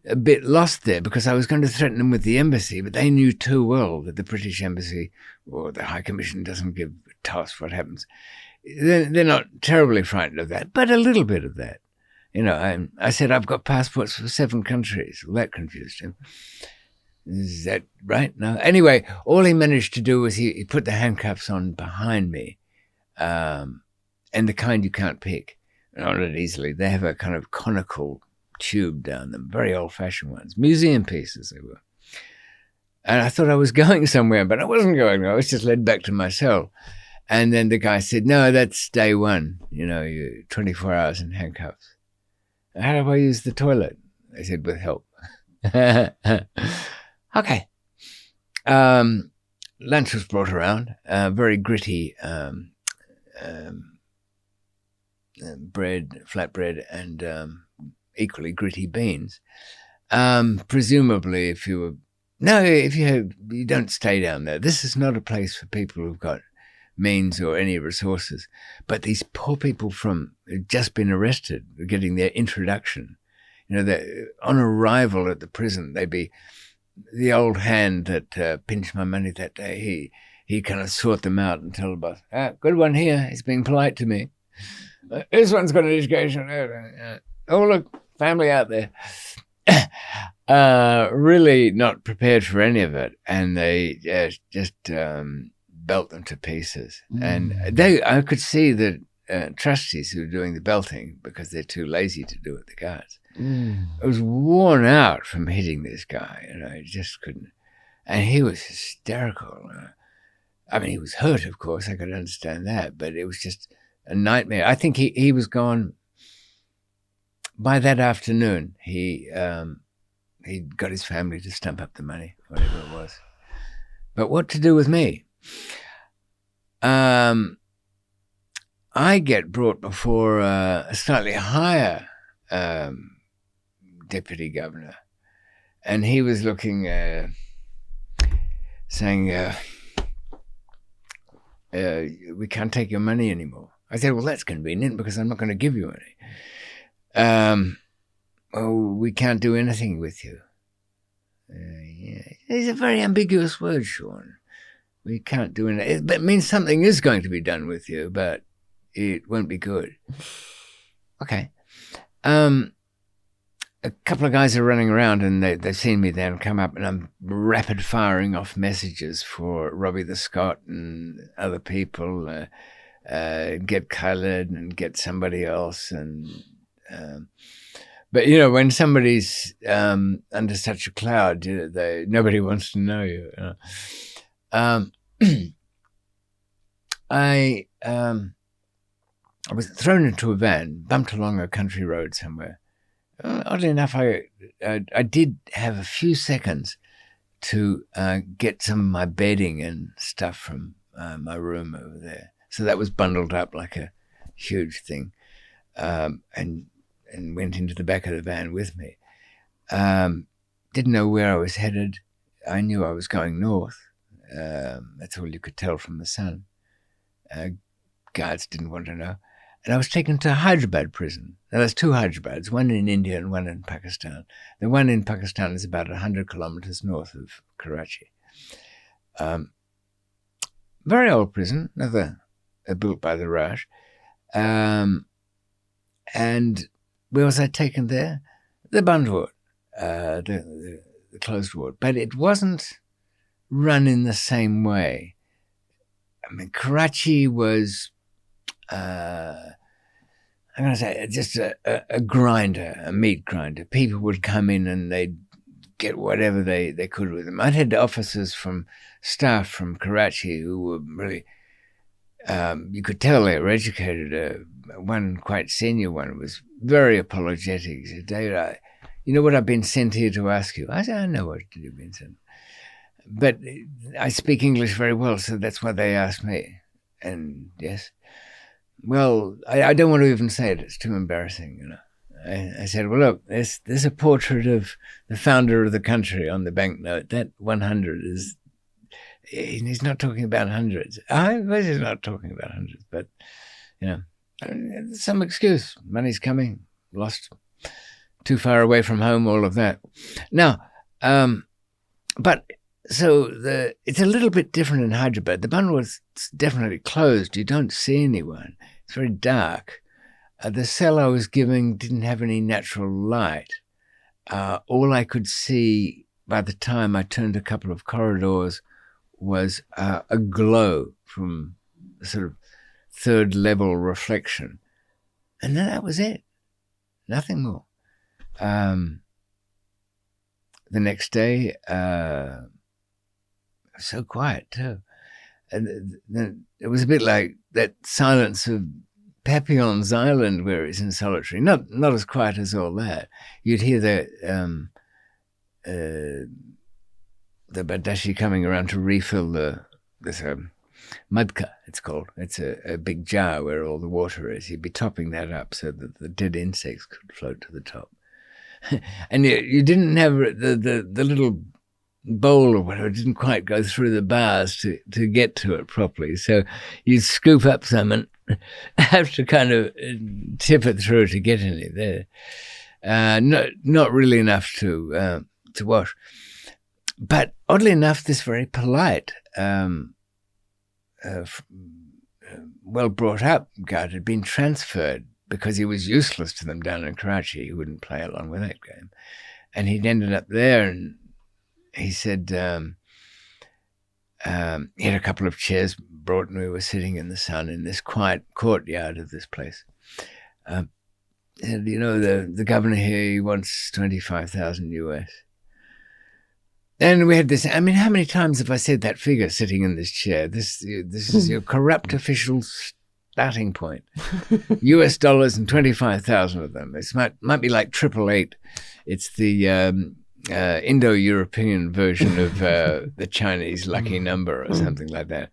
a bit lost there because I was going to threaten them with the embassy, but they knew too well that the British embassy or the High Commission doesn't give a toss what happens. They're not terribly frightened of that, but a little bit of that. I said, I've got passports for 7 countries. Well, that confused him. Is that right? No. Anyway, all he managed to do was he put the handcuffs on behind me, and the kind you can't pick. Not easily. They have a kind of conical tube down them, very old-fashioned ones, museum pieces they were. And I thought I was going somewhere, but I wasn't going. I was just led back to my cell. And then the guy said, no, that's day 1. You're 24 hours in handcuffs. How do I use the toilet? I said, with help. Okay. Lunch was brought around. Very gritty bread, flatbread, and equally gritty beans. Presumably, you don't stay down there. This is not a place for people who've got means or any resources. But these poor people who'd just been arrested were getting their introduction. On arrival at the prison, they'd be the old hand that pinched my money that day. He kind of sort them out and tell the boss, good one here. He's being polite to me. This one's got an education. Oh, look, family out there. Really not prepared for any of it. And they just belt them to pieces. And I could see the trustees who were doing the belting because they're too lazy to do it, the guards. I was worn out from hitting this guy, I just couldn't. And he was hysterical. I mean, he was hurt, of course, I could understand that, but it was just a nightmare. I think he was gone by that afternoon. He got his family to stump up the money, whatever it was. But what to do with me? I get brought before a slightly higher deputy governor, and he was looking, saying, we can't take your money anymore. I said, well, that's convenient because I'm not going to give you any. We can't do anything with you. It's a very ambiguous word, Shaun. We can't do anything. It means something is going to be done with you, but it won't be good. Okay. A couple of guys are running around and they've seen me there and come up, and I'm rapid firing off messages for Robbie the Scot and other people, get coloured and get somebody else. But when somebody's under such a cloud, nobody wants to know you. I was thrown into a van, bumped along a country road somewhere. Oddly enough, I did have a few seconds to get some of my bedding and stuff from my room over there. So that was bundled up like a huge thing, and went into the back of the van with me. Didn't know where I was headed. I knew I was going north. That's all you could tell from the sun. Guards didn't want to know. And I was taken to Hyderabad prison. Now, there's two Hyderabad's, one in India and one in Pakistan. The one in Pakistan is about 100 kilometers north of Karachi. Very old prison, another built by the Raj. And where was I taken there? The Bund ward, the closed ward. But it wasn't run in the same way. I mean, Karachi was... I'm going to say just a grinder, a meat grinder. People would come in and they'd get whatever they could with them. I'd had officers staff from Karachi who were really, you could tell they were educated. One quite senior one was very apologetic. He said, David, you know what I've been sent here to ask you? I said, I know what you've been sent. But I speak English very well, so that's why they asked me. And yes. Well, I don't want to even say it. It's too embarrassing, I said, well, look, there's a portrait of the founder of the country on the banknote. That 100 is... He's not talking about hundreds. I was just not talking about hundreds, but, some excuse. Money's coming. Lost. Too far away from home, all of that. Now, but... So it's a little bit different in Hyderabad. The Bund was definitely closed. You don't see anyone. It's very dark. The cell I was given didn't have any natural light. All I could see by the time I turned a couple of corridors was a glow from a sort of third level reflection. And then that was it. Nothing more. The next day... so quiet too, and it was a bit like that silence of Papillon's Island where it's in solitary. Not as quiet as all that. You'd hear the Badashi coming around to refill this mudka, it's called. It's a big jar where all the water is. He'd be topping that up so that the dead insects could float to the top. And you didn't have the little bowl or whatever, didn't quite go through the bars to get to it properly. So you'd scoop up some and have to kind of tip it through to get any there. Not really enough to wash. But oddly enough, this very polite, well brought up guard had been transferred because he was useless to them down in Karachi. He wouldn't play along with that game. And he'd ended up there, and he said he had a couple of chairs brought, and we were sitting in the sun in this quiet courtyard of this place. And, the governor here, he wants 25,000 US. And we had this, I mean, how many times have I said that figure sitting in this chair? This is your corrupt official starting point. US dollars and 25,000 of them. It might be like 888. It's the Indo-European version of the Chinese lucky number or something like that.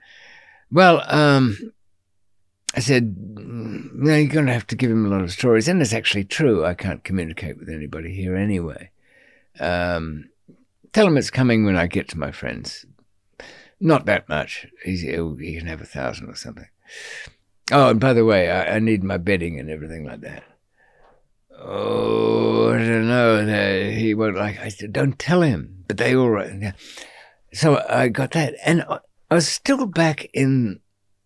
Well, I said, no, you're going to have to give him a lot of stories. And it's actually true. I can't communicate with anybody here anyway. Tell him it's coming when I get to my friends. Not that much. He can have 1,000 or something. Oh, and by the way, I need my bedding and everything like that. Oh, I don't know. He won't like. I said, don't tell him. But they all right. Yeah. So I got that, and I was still back in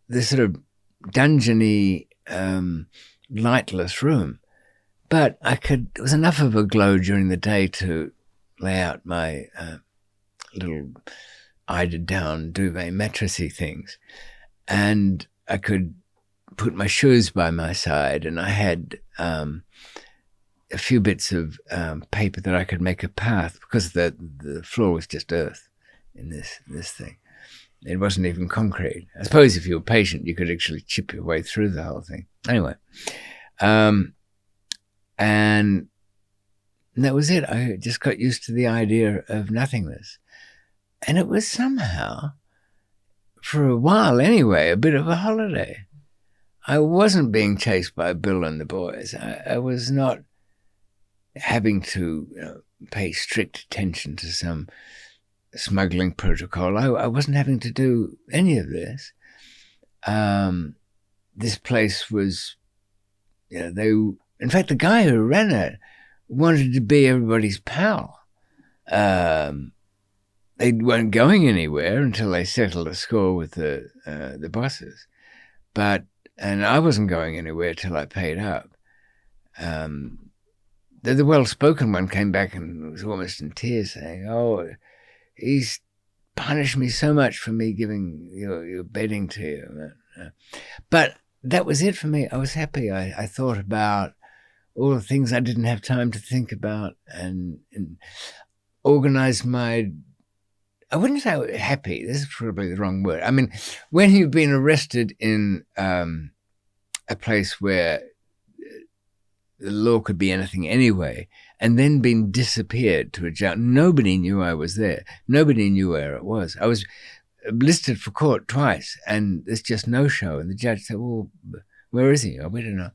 this sort of dungeony, lightless room, but it was enough of a glow during the day to lay out my little eider-down duvet mattressy things. And I could put my shoes by my side, and I had a few bits of paper that I could make a path, because the floor was just earth in this thing. It wasn't even concrete. I suppose if you were patient, you could actually chip your way through the whole thing. Anyway, and that was it. I just got used to the idea of nothingness. And it was somehow, for a while anyway, a bit of a holiday. I wasn't being chased by Bill and the boys. I was not having to pay strict attention to some smuggling protocol. I wasn't having to do any of this. This place was, in fact, the guy who ran it wanted to be everybody's pal. They weren't going anywhere until they settled a score with the bosses. And I wasn't going anywhere till I paid up. The well-spoken one came back and was almost in tears, saying, "Oh, he's punished me so much for me giving your bedding to you." But that was it for me. I was happy. I thought about all the things I didn't have time to think about, and organized my... I wouldn't say happy. This is probably the wrong word. I mean, when you've been arrested in a place where the law could be anything anyway, and then been disappeared to a jail, nobody knew I was there. Nobody knew where it was. I was listed for court twice, and there's just no show. And the judge said, "Well, where is he?" "Oh, we don't know."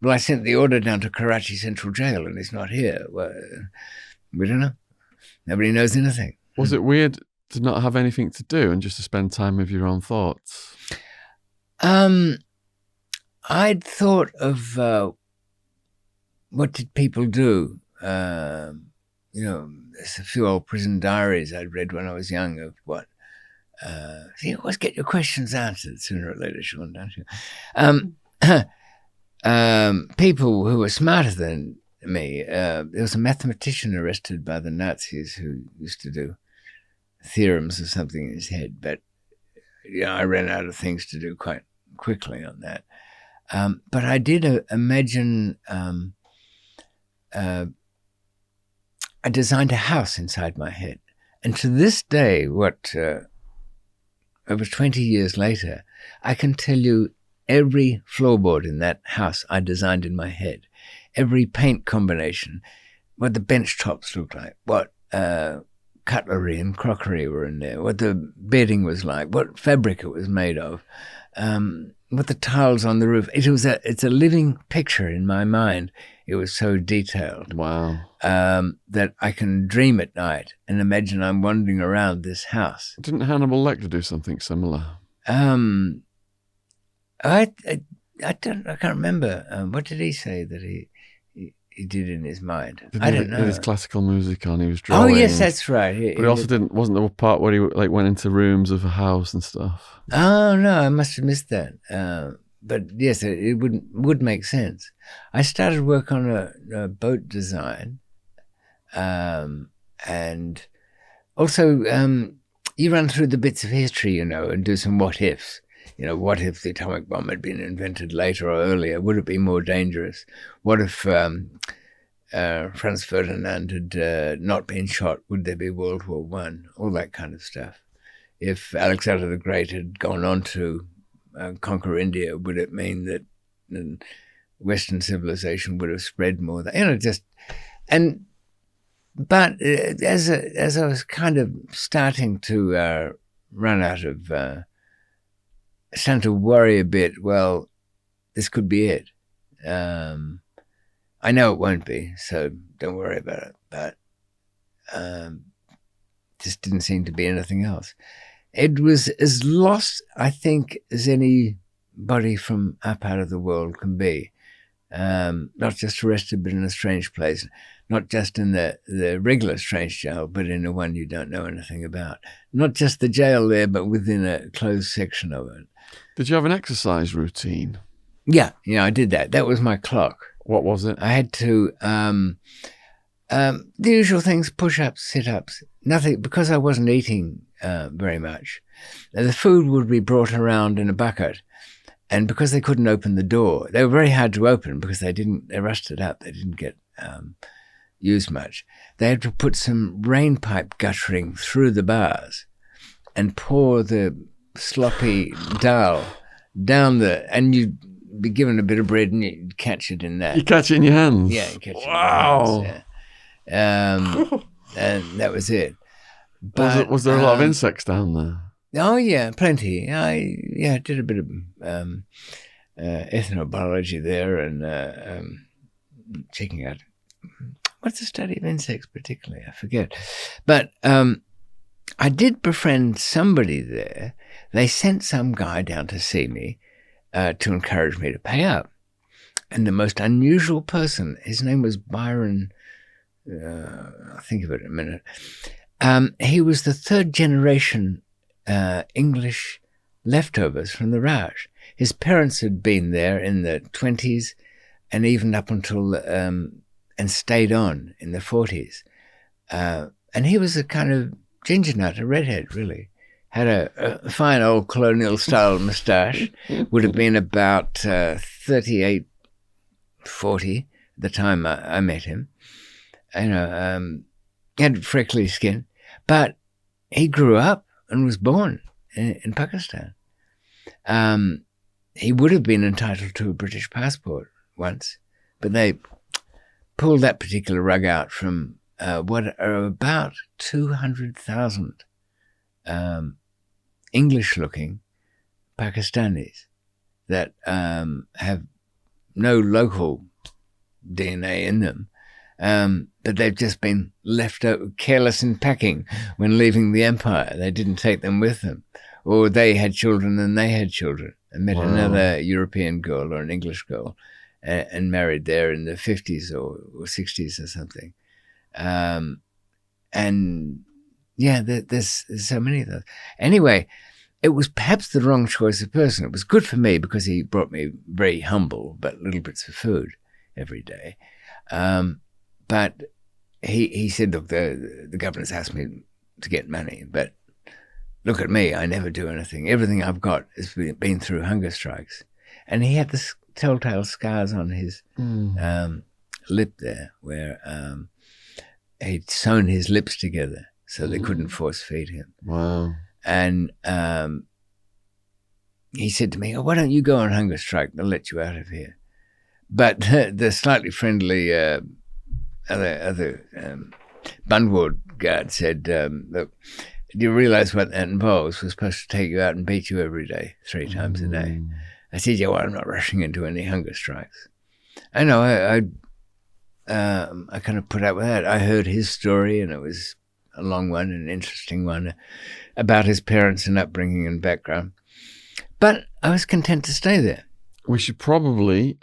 "Well, I sent the order down to Karachi Central Jail, and he's not here." "Well, we don't know. Nobody knows anything." Was it weird to not have anything to do and just to spend time with your own thoughts? I'd thought of what did people do. There's a few old prison diaries I'd read when I was young of what. You always get your questions answered sooner or later, Shaun, don't you? People who were smarter than me. There was a mathematician arrested by the Nazis who used to do theorems or something in his head, but I ran out of things to do quite quickly on that. But I did imagine I designed a house inside my head. And to this day, over 20 years later, I can tell you every floorboard in that house I designed in my head, every paint combination, what the bench tops looked like, what cutlery and crockery were in there, what the bedding was like, what fabric it was made of, what the tiles on the roof. It's a living picture in my mind. It was so detailed. Wow. That I can dream at night and imagine I'm wandering around this house. Didn't Hannibal Lecter do something similar? I can't remember. What did he say that he did in his mind? I don't know. Did his classical music on? He was drawing. Oh yes, that's right. But he also didn't. Wasn't there a part where he like went into rooms of a house and stuff? Oh no, I must have missed that. But yes, it would make sense. I started work on a boat design, and also you run through the bits of history, and do some what ifs. What if the atomic bomb had been invented later or earlier? Would it be more dangerous? What if Franz Ferdinand had not been shot? Would there be World War I? All that kind of stuff. If Alexander the Great had gone on to conquer India, would it mean that Western civilization would have spread more? But as I was kind of starting to run out of, starting to worry a bit, well, this could be it. I know it won't be, so don't worry about it. But just didn't seem to be anything else. It was as lost, I think, as anybody from our part of the world can be. Not just arrested, but in a strange place. Not just in the regular strange jail, but in the one you don't know anything about. Not just the jail there, but within a closed section of it. Did you have an exercise routine? Yeah, I did that. That was my clock. What was it? I had to, the usual things, push-ups, sit-ups, nothing, because I wasn't eating very much. The food would be brought around in a bucket, and because they couldn't open the door, they were very hard to open because they rusted up, they didn't get used much. They had to put some rain pipe guttering through the bars and pour the sloppy dal down and you'd be given a bit of bread and you'd catch it in that. You catch it in your hands? Yeah, you catch it wow. in your hands. And that was it. But, was there a lot of insects down there? Oh, yeah, plenty. I did a bit of ethnobiology there and checking out, what's the study of insects particularly? I forget. But I did befriend somebody there. They sent some guy down to see me to encourage me to pay up. And the most unusual person, his name was Byron, I'll think of it in a minute. He was the third generation English leftovers from the Raj. His parents had been there in the 20s and even up until, and stayed on in the 40s. And he was a kind of ginger nut, a redhead, really. Had a fine old colonial-style moustache. Would have been about 38, 40 at the time I met him. He had freckly skin. But he grew up and was born in Pakistan. He would have been entitled to a British passport once, but they pulled that particular rug out from what are about 200,000 English-looking Pakistanis that have no local DNA in them, but they've just been left careless in packing when leaving the empire. They didn't take them with them, or they had children and they had children and met another European girl or an English girl and married there in the 50s or 60s or something. And yeah, there's so many of those. Anyway, it was perhaps the wrong choice of person. It was good for me because he brought me very humble but little bits of food every day. But he said, look, the governor's asked me to get money, but look at me, I never do anything. Everything I've got has been through hunger strikes. And he had the telltale scars on his lip there where he'd sewn his lips together so they couldn't force feed him. Wow. And he said to me, why don't you go on hunger strike? They'll let you out of here. But the slightly friendly other Bundward guard said, look, do you realise what that involves? We're supposed to take you out and beat you every day, 3 times a day. I said, yeah, well, I'm not rushing into any hunger strikes. I know, I kind of put up with that. I heard his story, and it was a long one, an interesting one, about his parents and upbringing and background. But I was content to stay there. We should probably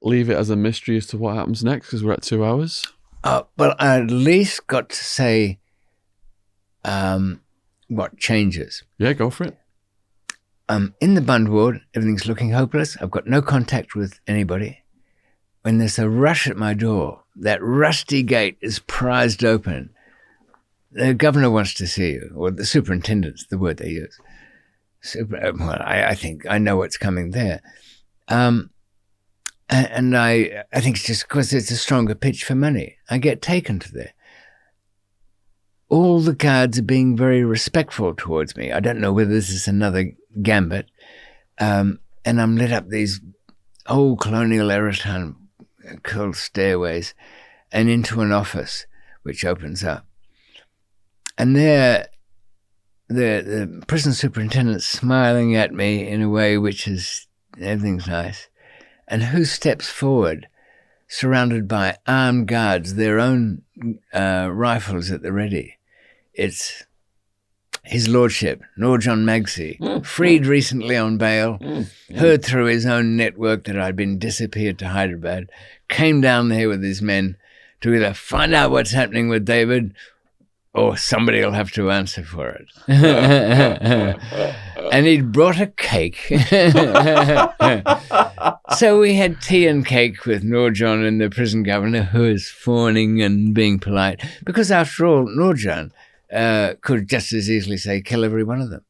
leave it as a mystery as to what happens next, because we're at 2 hours. Well, I at least got to say what changes. Yeah, go for it. In the Bund ward, everything's looking hopeless. I've got no contact with anybody. When there's a rush at my door, that rusty gate is prized open. The governor wants to see you, or the superintendent's the word they use. Well, I think I know what's coming there. And I think it's just because it's a stronger pitch for money. I get taken to there. All the guards are being very respectful towards me. I don't know whether this is another gambit. And I'm led up these old colonial era time curled stairways and into an office which opens up. And there, the prison superintendent's smiling at me in a way which is, everything's nice. And who steps forward, surrounded by armed guards, their own rifles at the ready? It's His Lordship, Lord John Magsey, freed recently on bail, heard through his own network that I'd been disappeared to Hyderabad, came down there with his men to either find out what's happening with David or somebody will have to answer for it. And he'd brought a cake. So we had tea and cake with Nurjan and the prison governor, who is fawning and being polite. Because after all, Nurjan could just as easily say, kill every one of them.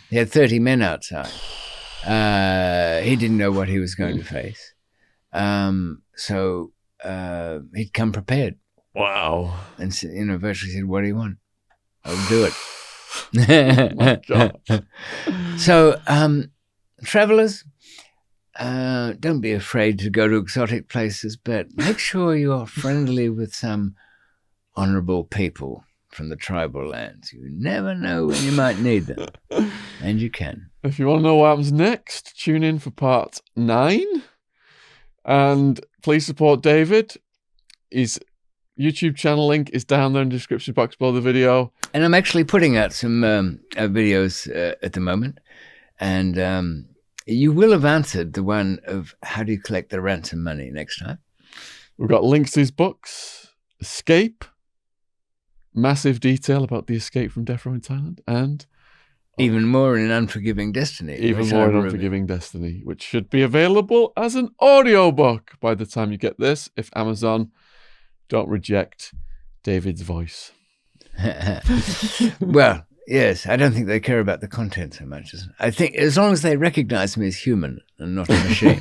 He had 30 men outside. He didn't know what he was going to face. So he'd come prepared. Wow. And virtually said, what do you want? I'll do it. My God. So, travellers, don't be afraid to go to exotic places, but make sure you're friendly with some honourable people from the tribal lands. You never know when you might need them. And you can. If you want to know what happens next, tune in for part 9. And please support David. His YouTube channel link is down there in the description box below the video. And I'm actually putting out some videos at the moment. And you will have answered the one of how do you collect the ransom money next time. We've got links to his books, Escape, massive detail about the escape from death row in Thailand, and even more in Unforgiving Destiny. Even more in Unforgiving Destiny, which should be available as an audiobook by the time you get this, if Amazon don't reject David's voice. Well, yes, I don't think they care about the content so much. I think as long as they recognize me as human and not a machine.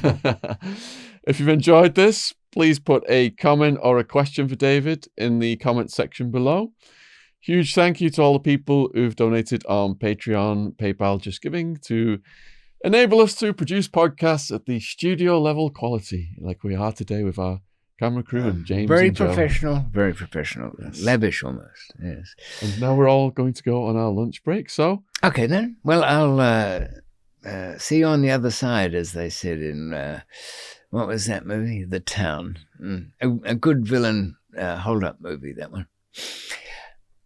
If you've enjoyed this, please put a comment or a question for David in the comment section below. Huge thank you to all the people who've donated on Patreon, PayPal, Just Giving to enable us to produce podcasts at the studio level quality like we are today with our camera crew and James very and Joe. very professional, yes. Lavish almost, yes. And now we're all going to go on our lunch break, so... Okay then, well, I'll see you on the other side, as they said in, what was that movie? The Town. A good villain hold-up movie, that one.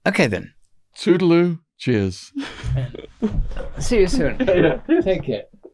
Okay then. Toodaloo, cheers. See you soon. Yeah. Take care.